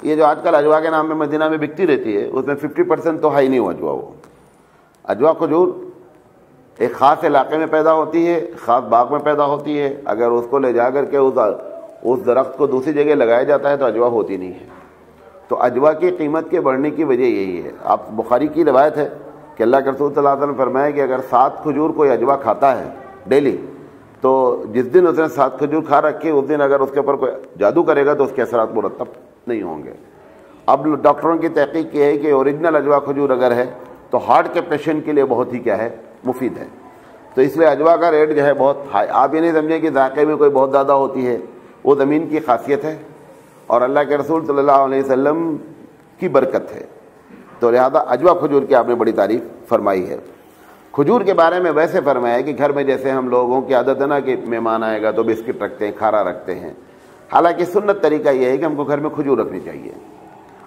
یہ جو آج کل اجوا کے نام میں مدینہ میں بکتی رہتی ہے اس میں 50% تو ہے ہی نہیں وہ اجوا. وہ اجوا کھجور ایک خاص علاقے میں پیدا ہوتی ہے, خاص باغ میں پیدا ہوتی ہے. اگر اس کو لے جا کر کے اس درخت کو دوسری جگہ لگایا جاتا ہے تو اجوا ہوتی نہیں ہے. تو اجوا کی قیمت کے بڑھنے کی وجہ یہی ہے. آپ بخاری کی روایت ہے کہ اللہ کے رسول صلی اللہ علیہ وسلم فرمایا کہ اگر 7 کھجور کوئی اجوا کھاتا ہے ڈیلی, تو جس دن اس نے 7 کھجور کھا رکھے اس دن اگر اس کے اوپر کوئی جادو کرے گا تو اس کے اثرات مرتب نہیں ہوں گے. اب ڈاکٹروں کی تحقیق یہ ہے کہ اوریجنل اجوا کھجور اگر ہے تو ہارٹ کے پیشنٹ کے لیے بہت ہی کیا ہے, مفید ہے. تو اس لیے اجوا کا ریٹ جو ہے بہت ہائی. آپ یہ نہیں سمجھیں کہ ذائقے میں کوئی بہت زیادہ ہوتی ہے, وہ زمین کی خاصیت ہے اور اللہ کے رسول صلی اللہ علیہ وسلم کی برکت ہے. تو لہذا اجوا کھجور کی آپ نے بڑی تعریف فرمائی ہے. کھجور کے بارے میں ویسے فرمایا کہ گھر میں جیسے ہم لوگوں کی عادت ہے نا کہ مہمان آئے گا تو بسکٹ رکھتے ہیں, کھارا رکھتے ہیں. حالانکہ سنت طریقہ یہ ہے کہ ہم کو گھر میں کھجور رکھنی چاہیے.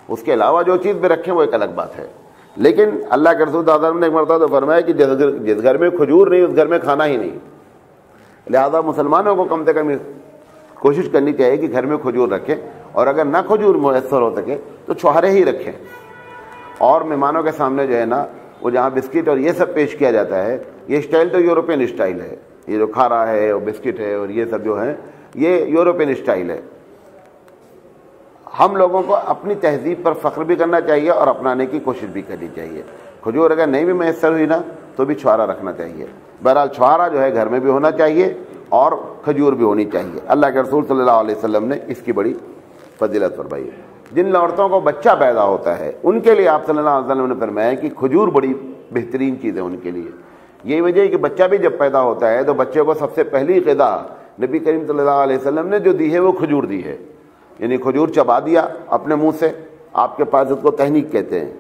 اس کے علاوہ جو چیز بھی رکھیں وہ ایک الگ بات ہے. لیکن اللہ کے رسول صلی اللہ علیہ وسلم نے ایک مرتبہ تو فرمایا کہ جس گھر میں کھجور نہیں اس گھر میں کھانا ہی نہیں. لہذا مسلمانوں کو کم سے کم کوشش کرنی چاہیے کہ گھر میں کھجور رکھیں, اور اگر نہ کھجور میسر ہو سکے تو چھوہارے ہی رکھیں. اور مہمانوں کے سامنے جو ہے نا وہ جہاں بسکٹ اور یہ سب پیش کیا جاتا ہے, یہ اسٹائل تو یورپین اسٹائل ہے, یہ جو کھارا ہے اور بسکٹ ہے اور یہ سب جو ہے یہ یورپین اسٹائل ہے. ہم لوگوں کو اپنی تہذیب پر فخر بھی کرنا چاہیے اور اپنانے کی کوشش بھی کرنی چاہیے. کھجور اگر نہیں بھی میسر ہوئی نا تو بھی چھوہارا رکھنا چاہیے. بہرحال چھوہارا جو ہے گھر میں بھی ہونا چاہیے اور کھجور بھی ہونی چاہیے. اللہ کے رسول صلی اللہ علیہ وسلم نے اس کی بڑی فضیلت فرمائی. جن عورتوں کو بچہ پیدا ہوتا ہے ان کے لیے آپ صلی اللہ علیہ وسلم نے فرمایا کہ کھجور بڑی بہترین چیز ہے ان کے لیے. یہی وجہ ہے کہ بچہ بھی جب پیدا ہوتا ہے تو بچے کو سب سے پہلی غذا نبی کریم صلی اللہ علیہ وسلم نے جو دی ہے وہ کھجور دی ہے. یعنی کھجور چبا دیا اپنے منہ سے. آپ کے پاس اس کو تہنیک کہتے ہیں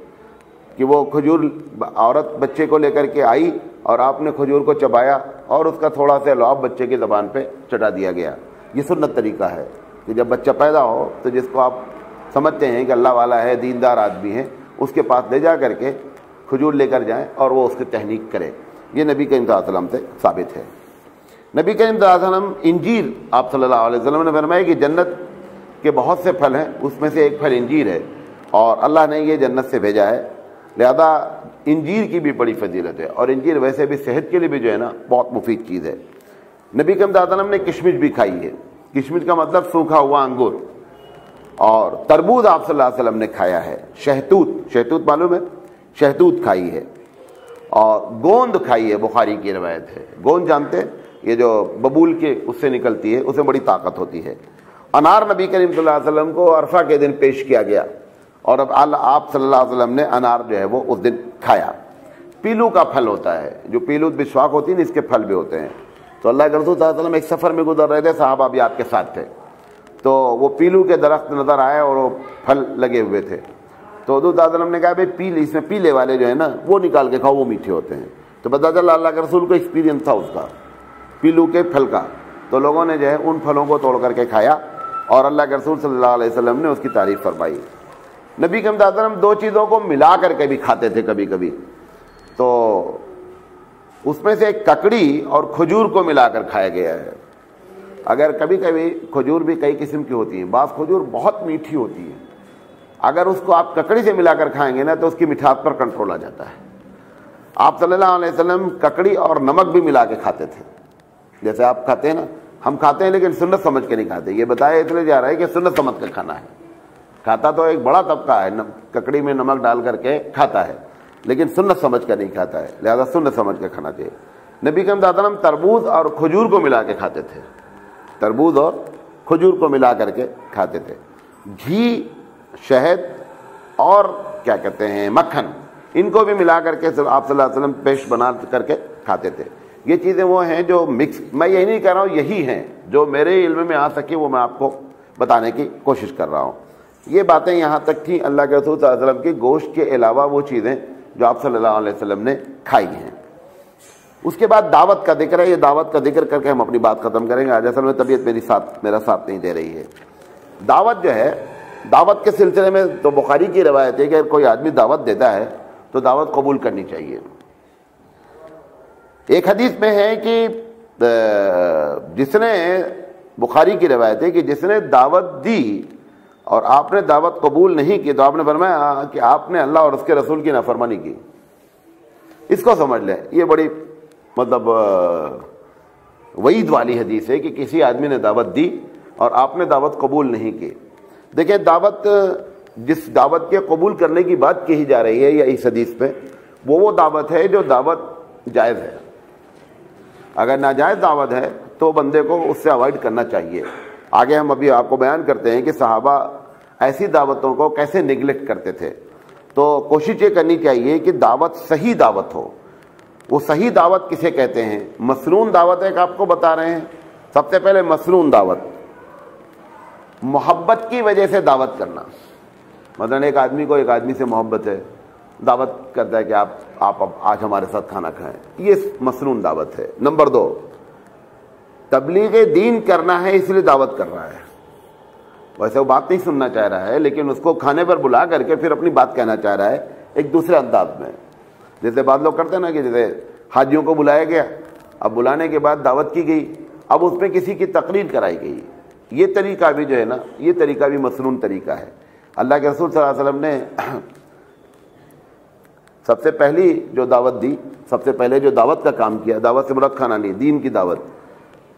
کہ وہ کھجور عورت بچے کو لے کر کے آئی اور آپ نے کھجور کو چبایا اور اس کا تھوڑا سا لعاب بچے کی زبان پہ چٹا دیا گیا. یہ سنت طریقہ ہے کہ جب بچہ پیدا ہو تو جس کو آپ سمجھتے ہیں کہ اللہ والا ہے, دیندار آدمی ہے, اس کے پاس لے جا کر کے کھجور لے کر جائیں اور وہ اس کی تہنیک کرے. یہ نبی کریم صلی اللہ علیہ وسلم سے ثابت ہے. نبی کریم صلی اللہ علیہ وسلم انجیر, آپ صلی اللہ علیہ وسلم نے فرمایا کہ جنت کے بہت سے پھل ہیں, اس میں سے ایک پھل انجیر ہے اور اللہ نے یہ جنت سے بھیجا ہے, لہذا انجیر کی بھی بڑی فضیلت ہے. اور انجیر ویسے بھی صحت کے لیے بھی جو ہے نا بہت مفید چیز ہے. نبی کریم صلی اللہ علیہ وسلم نے کشمش بھی کھائی ہے. کشمش کا مطلب سوکھا ہوا انگور. اور تربوز آپ صلی اللہ علیہ وسلم نے کھایا ہے. شہتوت معلوم ہے, شہتوت کھائی ہے. اور گوند کھائی ہے, بخاری کی روایت ہے. گوند جانتے ہیں, یہ جو ببول کے اس سے نکلتی ہے, اس میں بڑی طاقت ہوتی ہے. انار نبی کریم صلی اللہ علیہ وسلم کو عرفہ کے دن پیش کیا گیا اور اب آپ صلی اللہ علیہ وسلم نے انار جو ہے وہ اس دن کھایا. پیلو کا پھل ہوتا ہے, جو پیلو بسواک ہوتی ہے نا, اس کے پھل بھی ہوتے ہیں. تو اللہ کے رسول صلی اللہ علیہ وسلم ایک سفر میں گزر رہے تھے, صحابہ بھی آپ کے ساتھ تھے, تو وہ پیلو کے درخت نظر آئے اور وہ پھل لگے ہوئے تھے. تو حضور صلی اللہ علیہ وسلم نے کہا بھائی اس میں پیلے والے جو ہے نا وہ نکال کے کھاؤ, وہ میٹھے ہوتے ہیں. تو پتہ چلا اللہ کے رسول کو ایکسپیرینس تھا اس کا, پیلو کے پھل کا. تو لوگوں نے جو ہے ان پھلوں کو توڑ کر کے کھایا اور اللہ کے رسول صلی اللہ علیہ وسلم نے اس کی تعریف فرمائی. نبی کریم صلی اللہ علیہ وسلم دو چیزوں کو ملا کر کے بھی کھاتے تھے کبھی کبھی. تو اس میں سے ایک ککڑی اور کھجور کو ملا کر کھایا گیا ہے. اگر کبھی کبھی کھجور بھی کئی قسم کی ہوتی ہیں, بعض کھجور بہت میٹھی ہوتی ہے, اگر اس کو آپ ککڑی سے ملا کر کھائیں گے نا تو اس کی مٹھاس پر کنٹرول آ جاتا ہے. آپ صلی اللہ علیہ وسلم ککڑی اور نمک بھی ملا کے کھاتے تھے. جیسے آپ کھاتے ہیں نا, ہم کھاتے ہیں لیکن سنت سمجھ کے نہیں کھاتے. یہ بتایا اس لیے جا رہا ہے کہ سنت سمجھ کر کھانا ہے. کھاتا تو ایک بڑا طبقہ ہے, ککڑی میں نمک ڈال کر کے کھاتا ہے, لیکن سنت سمجھ کر نہیں کھاتا ہے, لہذا سنت سمجھ کے کھانا چاہیے. نبی کریم صلی اللہ علیہ وسلم تربوز اور کھجور کو ملا کے کھاتے تھے. تربوز اور کھجور کو ملا کر کے کھاتے تھے. گھی, شہد اور کیا کہتے ہیں مکھن, ان کو بھی ملا کر کے آپ صلی اللہ علیہ وسلم پیش بنا کر کے کھاتے تھے. یہ چیزیں وہ ہیں جو مکس, میں یہی نہیں کہہ رہا ہوں, یہی ہیں جو میرے علم میں آ سکے وہ میں آپ کو بتانے کی کوشش کر رہا ہوں. یہ باتیں یہاں تک تھیں اللہ کے رسول صلی اللہ علیہ وسلم کی گوشت کے علاوہ وہ چیزیں جو آپ صلی اللہ علیہ وسلم نے کھائی ہیں. اس کے بعد دعوت کا ذکر ہے. یہ دعوت کا ذکر کر کے ہم اپنی بات ختم کریں گے. آج اصل میں طبیعت میرا ساتھ نہیں دے رہی ہے. دعوت جو ہے, دعوت کے سلسلے میں تو بخاری کی روایت ہے کہ اگر کوئی آدمی دعوت دیتا ہے تو دعوت قبول کرنی چاہیے. ایک حدیث میں ہے کہ جس نے, بخاری کی روایت ہے کہ جس نے دعوت دی اور آپ نے دعوت قبول نہیں کی تو آپ نے فرمایا کہ آپ نے اللہ اور اس کے رسول کی نافرمانی کی. اس کو سمجھ لیں, یہ بڑی مطلب وعید والی حدیث ہے کہ کسی آدمی نے دعوت دی اور آپ نے دعوت قبول نہیں کی. دیکھیں دعوت, جس دعوت کے قبول کرنے کی بات کہی جا رہی ہے یا اس حدیث پہ, وہ دعوت ہے جو دعوت جائز ہے. اگر ناجائز دعوت ہے تو بندے کو اس سے اوائڈ کرنا چاہیے. آگے ہم ابھی آپ کو بیان کرتے ہیں کہ صحابہ ایسی دعوتوں کو کیسے نگلیکٹ کرتے تھے. تو کوشش یہ کرنی چاہیے کہ دعوت صحیح دعوت ہو. وہ صحیح دعوت کسے کہتے ہیں؟ مسنون دعوت ایک آپ کو بتا رہے ہیں. سب سے پہلے مسنون دعوت, محبت کی وجہ سے دعوت کرنا. مثلا ایک آدمی کو ایک آدمی سے محبت ہے, دعوت کرتا ہے کہ آپ اب آج ہمارے ساتھ کھانا کھائیں, یہ مسنون دعوت ہے. نمبر 2, تبلیغ دین کرنا ہے اس لیے دعوت کر رہا ہے. ویسے وہ بات نہیں سننا چاہ رہا ہے لیکن اس کو کھانے پر بلا کر کے پھر اپنی بات کہنا چاہ رہا ہے ایک دوسرے انداز میں. جیسے بعض لوگ کرتے ہیں نا کہ جیسے حاجیوں کو بلایا گیا, اب بلانے کے بعد دعوت کی گئی, اب اس میں کسی کی تقریر کرائی گئی یہ طریقہ بھی جو ہے نا، یہ طریقہ بھی مسنون طریقہ ہے۔ اللہ کے رسول صلی اللہ علیہ وسلم نے سب سے پہلی جو دعوت دی، سب سے پہلے جو دعوت کا کام کیا، دعوت سے مراد کھانا نہیں، دین کی دعوت،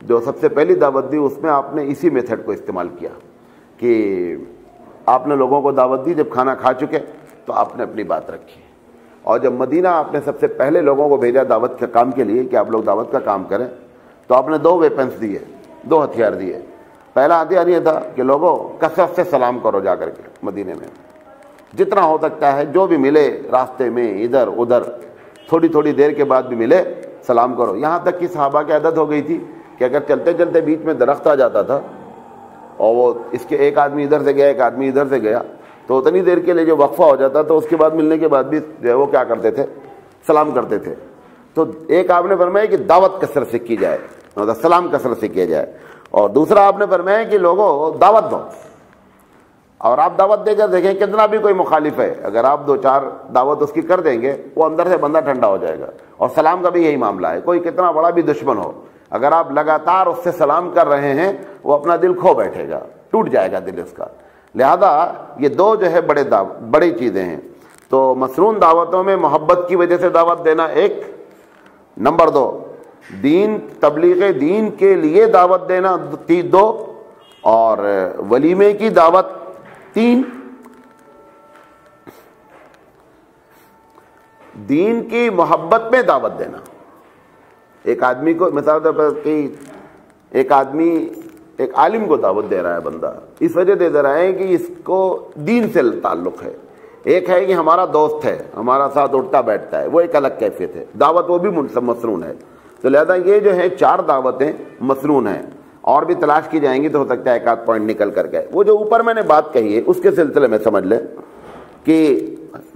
جو سب سے پہلی دعوت دی اس میں آپ نے اسی میتھڈ کو استعمال کیا کہ آپ نے لوگوں کو دعوت دی، جب کھانا کھا چکے تو آپ نے اپنی بات رکھی، اور جب مدینہ آپ نے سب سے پہلے لوگوں کو بھیجا دعوت کے کام کے لیے کہ آپ لوگ دعوت کا کام کریں، تو آپ نے 2 ویپنس دیے، 2 ہتھیار دیے۔ پہلا ہتھیار یہ تھا کہ لوگوں کثرت سے سلام کرو، جا کر کے مدینے میں جتنا ہو سکتا ہے، جو بھی ملے راستے میں ادھر ادھر، تھوڑی تھوڑی دیر کے بعد بھی ملے سلام کرو۔ یہاں تک کہ صحابہ کی عادت ہو گئی تھی کہ اگر چلتے چلتے بیچ میں درخت آ جاتا تھا اور وہ اس کے ایک آدمی ادھر سے گیا ایک آدمی ادھر سے گیا، تو اتنی دیر کے لیے جو وقفہ ہو جاتا تو اس کے بعد ملنے کے بعد بھی جو ہے وہ کیا کرتے تھے، سلام کرتے تھے۔ تو ایک آپ نے فرمایا کہ دعوت کثرت سے کی جائے، سلام کثرت سے کیا جائے، اور دوسرا آپ نے فرمایا کہ لوگوں دعوت دو، اور آپ دعوت دے کر دیکھیں کتنا بھی کوئی مخالف ہے، اگر آپ 2-4 دعوت اس کی کر دیں گے وہ اندر سے بندہ ٹھنڈا ہو جائے گا۔ اور سلام کا بھی یہی معاملہ ہے، کوئی کتنا بڑا بھی دشمن ہو، اگر آپ لگاتار اس سے سلام کر رہے ہیں وہ اپنا دل کھو بیٹھے گا، ٹوٹ جائے گا دل اس کا۔ لہذا یہ 2 جو ہے بڑی چیزیں ہیں۔ تو مسنون دعوتوں میں محبت کی وجہ سے دعوت دینا ایک، نمبر 2 دین، تبلیغ دین کے لیے دعوت دینا 2، اور ولیمے کی دعوت 3، دین کی محبت میں دعوت دینا۔ ایک آدمی کو مثال طور پر کہ ایک آدمی ایک عالم کو دعوت دے رہا ہے، بندہ اس وجہ دے رہا ہے کہ اس کو دین سے تعلق ہے۔ ایک ہے کہ ہمارا دوست ہے، ہمارا ساتھ اٹھتا بیٹھتا ہے، وہ ایک الگ کیفیت ہے، دعوت وہ بھی مسنون ہے۔ تو لہذا یہ جو ہے 4 دعوتیں مسنون ہیں، اور بھی تلاش کی جائیں گی تو ہو سکتا ہے 1 پوائنٹ نکل کر گئے۔ وہ جو اوپر میں نے بات کہی ہے اس کے سلسلے میں سمجھ لیں کہ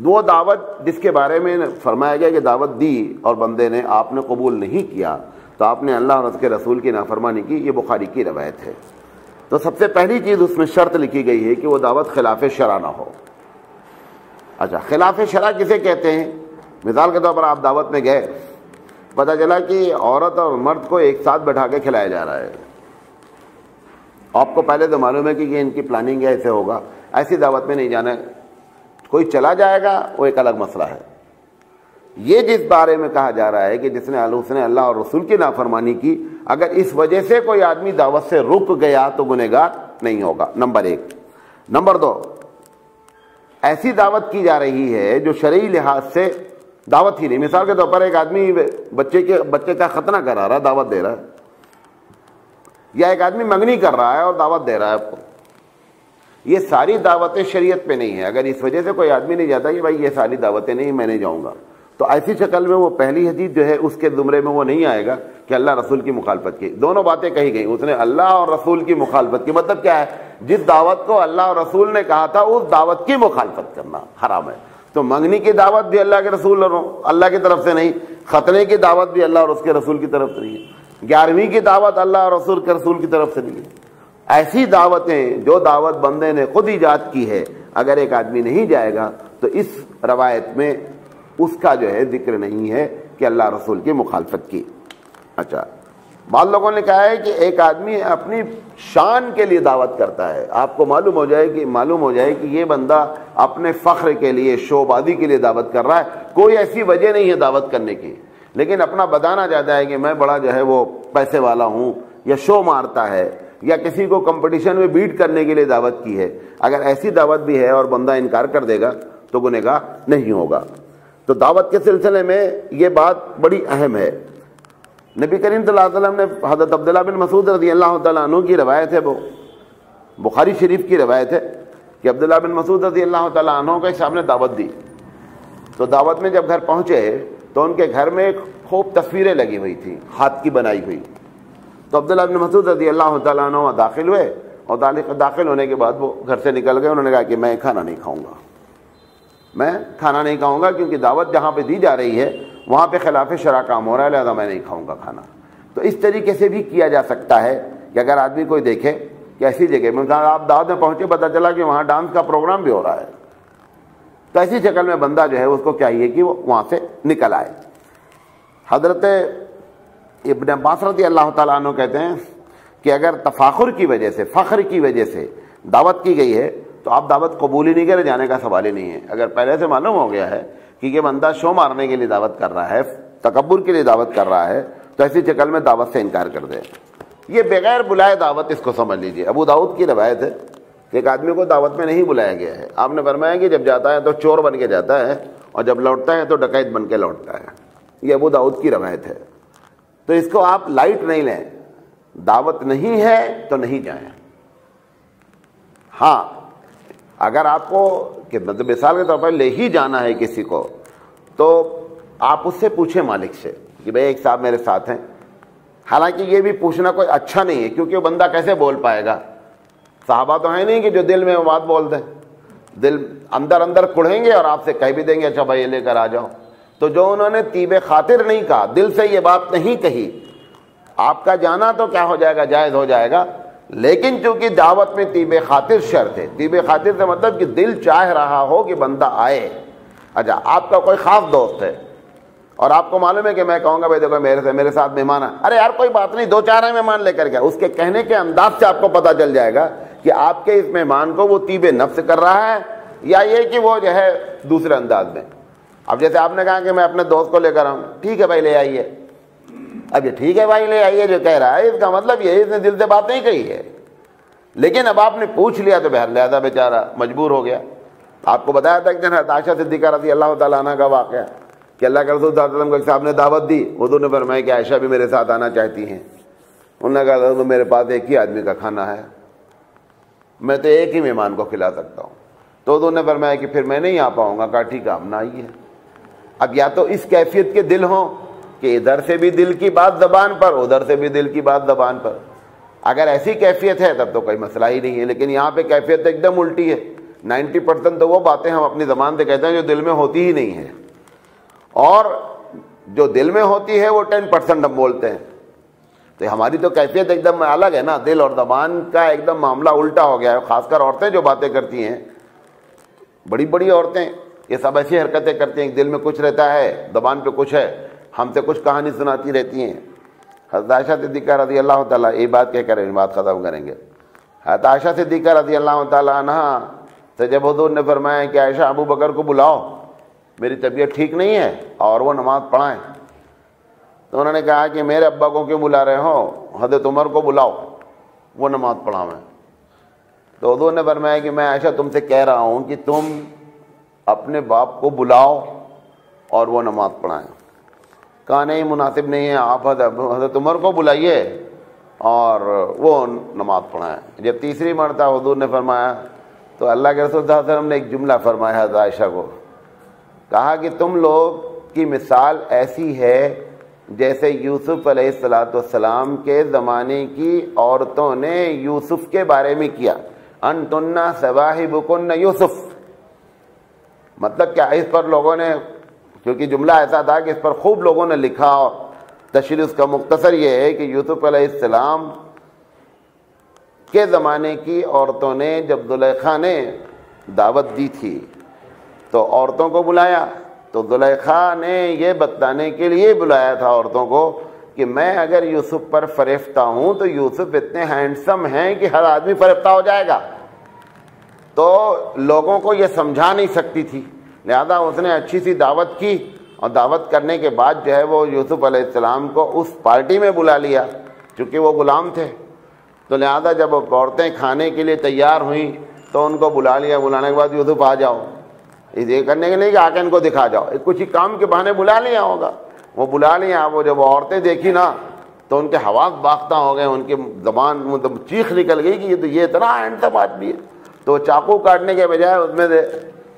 وہ دعوت جس کے بارے میں فرمایا گیا کہ دعوت دی اور بندے نے آپ نے قبول نہیں کیا تو آپ نے اللہ اور اس کے رسول کی نافرمانی کی، یہ بخاری کی روایت ہے۔ تو سب سے پہلی چیز اس میں شرط لکھی گئی ہے کہ وہ دعوت خلاف شرع نہ ہو۔ اچھا، خلاف شرع کسے کہتے ہیں؟ مثال کے طور پر آپ دعوت میں گئے، پتہ چلا کہ عورت اور مرد کو ایک ساتھ بٹھا کے کھلایا جا رہا ہے، آپ کو پہلے تو معلوم ہے کہ یہ ان کی پلاننگ ہے، ایسے ہوگا، ایسی دعوت میں نہیں جانا۔ کوئی چلا جائے گا وہ ایک الگ مسئلہ ہے۔ یہ جس بارے میں کہا جا رہا ہے کہ جس نے اللہ اور رسول کی نافرمانی کی، اگر اس وجہ سے کوئی آدمی دعوت سے رک گیا تو گنہگار نہیں ہوگا، نمبر 1۔ نمبر 2، ایسی دعوت کی جا رہی ہے جو شرعی لحاظ سے دعوت ہی نہیں۔ مثال کے طور پر ایک آدمی بچے کا ختنہ کرا رہا ہے، دعوت دے رہا ہے، یا ایک آدمی منگنی کر رہا ہے اور دعوت دے رہا ہے آپ کو، یہ ساری دعوتیں شریعت پہ نہیں ہیں۔ اگر اس وجہ سے کوئی آدمی نہیں جاتا کہ بھائی یہ ساری دعوتیں نہیں، میں نہیں جاؤں گا، تو ایسی شکل میں وہ پہلی حدیث جو ہے اس کے زمرے میں وہ نہیں آئے گا کہ اللہ رسول کی مخالفت کی۔ دونوں باتیں کہی گئی، اس نے اللہ اور رسول کی مخالفت کی، مطلب کیا ہے؟ جس دعوت کو اللہ اور رسول نے کہا تھا اس دعوت کی مخالفت کرنا حرام ہے۔ تو منگنی کی دعوت بھی اللہ کے رسول اور اللہ کی طرف سے نہیں، ختنے کی دعوت بھی اللہ اور اس کے رسول کی طرف سے نہیں ہے، 11ویں کی دعوت اللہ اور رسول کے رسول کی طرف سے نہیں ہے۔ ایسی دعوتیں جو دعوت بندے نے خود ایجاد کی ہے، اگر ایک آدمی نہیں جائے گا تو اس روایت میں اس کا جو ہے ذکر نہیں ہے کہ اللہ رسول کی مخالفت کی۔ اچھا، بعض لوگوں نے کہا ہے کہ ایک آدمی اپنی شان کے لیے دعوت کرتا ہے، آپ کو معلوم ہو جائے کہ یہ بندہ اپنے فخر کے لیے، شوبازی کے لیے دعوت کر رہا ہے، کوئی ایسی وجہ نہیں ہے دعوت کرنے کی، لیکن اپنا بتانا چاہتا ہے کہ میں بڑا جو ہے وہ پیسے والا ہوں، یا شو مارتا ہے، یا کسی کو کمپٹیشن میں بیٹ کرنے کے لیے دعوت کی ہے۔ اگر ایسی دعوت بھی ہے اور بندہ انکار کر دے گا تو گنہگار نہیں ہوگا۔ تو دعوت کے سلسلے میں یہ بات بڑی اہم ہے۔ نبی کریم صلی اللہ علیہ وسلم نے حضرت عبداللہ بن مسعود رضی اللہ تعالیٰ عنہ کی روایت ہے، وہ بخاری شریف کی روایت ہے کہ عبداللہ بن مسعود رضی اللہ تعالیٰ عنہ کے سامنے دعوت دی، تو دعوت میں جب گھر پہنچے تو ان کے گھر میں خوب تصویریں لگی ہوئی تھیں، ہاتھ کی بنائی ہوئی۔ تو عبداللہ بن مسعود رضی اللہ تعالیٰ عنہ داخل ہوئے، اور داخل ہونے کے بعد وہ گھر سے نکل گئے۔ انہوں نے کہا کہ میں کھانا نہیں کھاؤں گا کیونکہ دعوت جہاں پہ دی جا رہی ہے وہاں پہ خلاف شرع کام ہو رہا ہے، لہذا میں نہیں کھاؤں گا کھانا۔ تو اس طریقے سے بھی کیا جا سکتا ہے کہ اگر آدمی کوئی دیکھے کہ ایسی جگہ میں آپ دعوت میں پہنچے، پتہ چلا کہ وہاں ڈانس کا پروگرام بھی ہو رہا ہے، تو ایسی شکل میں بندہ جو ہے اس کو چاہیے کہ وہ وہاں سے نکل آئے۔ حضرت ابن عباس رضی اللہ تعالیٰ عنہ کہتے ہیں کہ اگر تفاخر کی وجہ سے، فخر کی وجہ سے دعوت کی گئی ہے تو آپ دعوت قبول ہی نہیں کرے، جانے کا سوال ہی نہیں ہے۔ اگر پہلے سے معلوم ہو گیا ہے کہ یہ بندہ شو مارنے کے لیے دعوت کر رہا ہے، تکبر کے لیے دعوت کر رہا ہے، تو ایسی شکل میں دعوت سے انکار کر دے۔ یہ بغیر بلائے دعوت، اس کو سمجھ لیجئے۔ ابو داؤد کی روایت ہے کہ ایک آدمی کو دعوت میں نہیں بلایا گیا ہے، آپ نے فرمایا کہ جب جاتا ہے تو چور بن کے جاتا ہے اور جب لوٹتا ہے تو ڈکیت بن کے لوٹتا ہے۔ یہ ابو داؤد کی روایت ہے، تو اس کو آپ لائٹ نہیں لیں۔ دعوت نہیں ہے تو نہیں جائیں۔ ہاں اگر آپ کو کہ مثال کے طور پر لے ہی جانا ہے کسی کو، تو آپ اس سے پوچھیں مالک سے کہ بھئی ایک صاحب میرے ساتھ ہیں۔ حالانکہ یہ بھی پوچھنا کوئی اچھا نہیں ہے، کیونکہ وہ بندہ کیسے بول پائے گا؟ صحابہ تو ہیں نہیں کہ جو دل میں وہ بات بول دیں، دل اندر اندر کڑھیں گے اور آپ سے کہہ بھی دیں گے اچھا بھائی یہ لے کر آ جاؤ۔ تو جو انہوں نے طیب خاطر نہیں کہا، دل سے یہ بات نہیں کہی، آپ کا جانا تو کیا ہو جائے گا؟ جائز ہو جائے گا۔ لیکن چونکہ دعوت میں طیب خاطر شرط ہے، طیب خاطر سے مطلب کہ دل چاہ رہا ہو کہ بندہ آئے۔ اچھا آپ کا کوئی خاص دوست ہے اور آپ کو معلوم ہے کہ میں کہوں گا بھائی دیکھو میرے ساتھ مہمان ہے، ارے یار کوئی بات نہیں، دو چار ہیں مہمان لے کر کے، اس کے کہنے کے انداز سے آپ کو پتہ چل جائے گا کہ آپ کے اس مہمان کو وہ طیب نفس کر رہا ہے یا یہ کہ وہ جو ہے دوسرے انداز میں۔ اب جیسے آپ نے کہا کہ میں اپنے دوست کو لے کر آؤں، ٹھیک ہے بھائی لے آئیے۔ اب یہ ٹھیک ہے بھائی لے آئیے جو کہہ رہا ہے اس کا مطلب یہ اس نے دل سے بات نہیں کہی ہے، لیکن اب آپ نے پوچھ لیا تو بہر لہذا بیچارہ مجبور ہو گیا۔ آپ کو بتایا تھا کہ جناب عائشہ صدیقہ رضی اللہ تعالیٰ عنہ کا واقعہ کہ اللہ کے رسول صلی اللہ علیہ وسلم کو ایک صاحب نے دعوت دی، حضور نے فرمایا کہ عائشہ بھی میرے ساتھ آنا چاہتی ہیں۔ انہوں نے کہا تو میرے پاس ایک ہی آدمی کا کھانا ہے، میں تو ایک ہی مہمان کو کھلا سکتا ہوں۔ تو حضور نے فرمایا کہ پھر میں نہیں آ پاؤں گا۔ کہا ٹھیک ہے آپ نہ آئیے۔ اب یا تو اس کیفیت کے دل ہوں کہ ادھر سے بھی دل کی بات زبان پر، ادھر سے بھی دل کی بات زبان پر۔ اگر ایسی کیفیت ہے تب تو کوئی مسئلہ ہی نہیں ہے، لیکن یہاں پہ کیفیت ایک دم الٹی ہے۔ 90% تو وہ باتیں ہم اپنی زبان سے کہتے ہیں جو دل میں ہوتی ہی نہیں ہے، اور جو دل میں ہوتی ہے وہ 10% ہم بولتے ہیں۔ تو ہماری تو کیفیت ایک دم الگ ہے نا، دل اور زبان کا ایک دم معاملہ الٹا ہو گیا ہے۔ خاص کر عورتیں جو باتیں کرتی ہیں، بڑی بڑی عورتیں یہ سب ایسی حرکتیں کرتی ہیں، دل میں کچھ رہتا ہے زبان پہ کچھ ہے، ہم سے کچھ کہانی سناتی رہتی ہیں۔ حضرت عائشہ صدیقہ رضی اللہ تعالیٰ یہ بات کہہ کر بات ختم کریں گے۔ حضرت عائشہ صدیقہ رضی اللہ تعالیٰ عنہ سے جب حضور نے فرمایا کہ عائشہ ابو بکر کو بلاؤ، میری طبیعت ٹھیک نہیں ہے اور وہ نماز پڑھائیں، تو انہوں نے کہا کہ میرے ابا کو کیوں بلا رہے ہو، حضرت عمر کو بلاؤ وہ نماز پڑھائیں۔ تو حضور نے فرمایا کہ میں عائشہ تم سے کہہ رہا ہوں کہ تم اپنے باپ کو بلاؤ اور وہ نماز پڑھائیں۔ کہا نہیں مناسب نہیں ہے، آپ حضرت عمر کو بلائیے اور وہ نماز پڑھائیں۔ جب تیسری مرتبہ حضور نے فرمایا تو اللہ کے رسول صلی اللہ علیہ وسلم نے ایک جملہ فرمایا حضرت عائشہ کو، کہا کہ تم لوگ کی مثال ایسی ہے جیسے یوسف علیہ السلام کے زمانے کی عورتوں نے یوسف کے بارے میں کیا، انتن صواحبکن یوسف۔ مطلب کیا، اس پر لوگوں نے، کیونکہ جملہ ایسا تھا کہ اس پر خوب لوگوں نے لکھا، اور تشریح اس کا مختصر یہ ہے کہ یوسف علیہ السلام کے زمانے کی عورتوں نے جب زلیخا نے دعوت دی تھی تو عورتوں کو بلایا، تو زلیخا نے یہ بتانے کے لیے بلایا تھا عورتوں کو کہ میں اگر یوسف پر فریفتہ ہوں تو یوسف اتنے ہینڈسم ہیں کہ ہر آدمی فریفتہ ہو جائے گا۔ تو لوگوں کو یہ سمجھا نہیں سکتی تھی، لہذا اس نے اچھی سی دعوت کی، اور دعوت کرنے کے بعد جو ہے وہ یوسف علیہ السلام کو اس پارٹی میں بلا لیا، چونکہ وہ غلام تھے۔ تو لہذا جب عورتیں کھانے کے لیے تیار ہوئیں تو ان کو بلا لیا، بلانے کے بعد یوسف آ جاؤ، یہ کرنے کے لیے کہ آ کے ان کو دکھا جاؤ، کچھ ہی کام کے بہانے بلا لیا ہوگا، وہ بلا لیا۔ وہ جب عورتیں دیکھی نا تو ان کے حواس باختہ ہو گئے، ان کی زبان مطلب چیخ نکل گئی کہ یہ اتنا ہینڈسم آدمی ہے۔ تو چاقو کاٹنے کے بجائے اس میں سے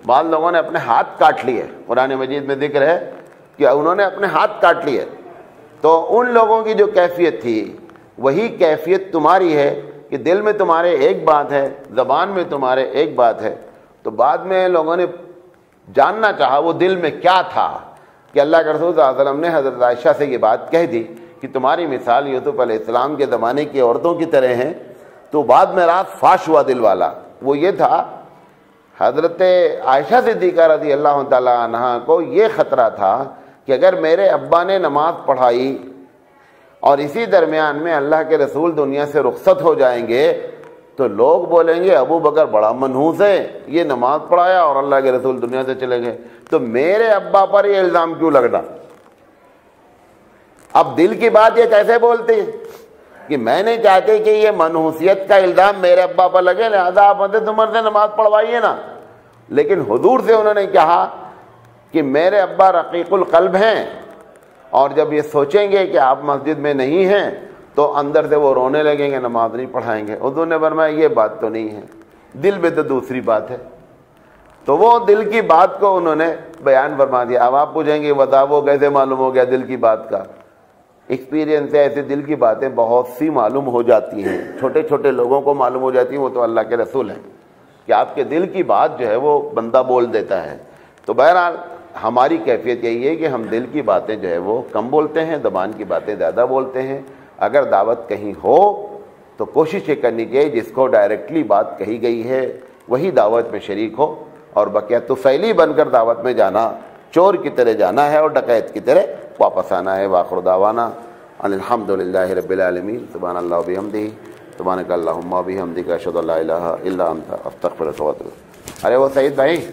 بعض لوگوں نے اپنے ہاتھ کاٹ لیے، قرآن مجید میں ذکر ہے کہ انہوں نے اپنے ہاتھ کاٹ لیے۔ تو ان لوگوں کی جو کیفیت تھی وہی کیفیت تمہاری ہے کہ دل میں تمہارے ایک بات ہے، زبان میں تمہارے ایک بات ہے۔ تو بعد میں لوگوں نے جاننا چاہا وہ دل میں کیا تھا، کہ اللہ کے رسول صلی اللہ علیہ وسلم نے حضرت عائشہ سے یہ بات کہہ دی کہ تمہاری مثال یوسف علیہ السلام کے زمانے کی عورتوں کی طرح ہیں۔ تو بعد میں رات فاش ہوا دل والا، وہ یہ تھا حضرت عائشہ صدیقہ رضی اللہ تعالیٰ عنہ کو یہ خطرہ تھا کہ اگر میرے ابا نے نماز پڑھائی اور اسی درمیان میں اللہ کے رسول دنیا سے رخصت ہو جائیں گے تو لوگ بولیں گے ابو بکر بڑا منحوس ہے، یہ نماز پڑھایا اور اللہ کے رسول دنیا سے چلے گئے، تو میرے ابا پر یہ الزام کیوں لگ رہا؟ اب دل کی بات یہ کیسے بولتے ہیں کہ میں نہیں چاہتے کہ یہ منحوسیت کا الزام میرے ابا پر لگے، لہٰذا آپ حضرت عمر سے نماز پڑھوائیے نا. لیکن حضور سے انہوں نے کہا کہ میرے ابا رقیق القلب ہیں، اور جب یہ سوچیں گے کہ آپ مسجد میں نہیں ہیں تو اندر سے وہ رونے لگیں گے، نماز نہیں پڑھائیں گے. حضور نے فرمایا یہ بات تو نہیں ہے، دل میں تو دوسری بات ہے. تو وہ دل کی بات کو انہوں نے بیان فرما دیا. اب آپ پوچھیں گے بتا وہ کیسے معلوم ہو گیا دل کی بات کا؟ ایکسپیرینس سے ایسے دل کی باتیں بہت سی معلوم ہو جاتی ہیں، چھوٹے چھوٹے لوگوں کو معلوم ہو جاتی ہیں، وہ تو اللہ کے رسول ہیں کہ آپ کے دل کی بات جو ہے وہ بندہ بول دیتا ہے. تو بہرحال ہماری کیفیت یہی ہے کہ ہم دل کی باتیں جو ہے وہ کم بولتے ہیں، زبان کی باتیں زیادہ بولتے ہیں. اگر دعوت کہیں ہو تو کوشش یہ کرنی چاہیے جس کو ڈائریکٹلی بات کہی گئی ہے وہی دعوت میں شریک ہو، اور بقیہ طفیلی بن کر دعوت میں جانا، چور کی طرح جانا ہے اور ڈکیت کی طرح واپس آنا ہے. وآخر دعوانا ان الحمد للہ رب العالمین. سبحان اللہ و بحمدہ، سبحانک اللہم و بحمدک، اشہد ان لا الہ الا انت، استغفرک و اتوب الیک. ارے وہ سعید بھائی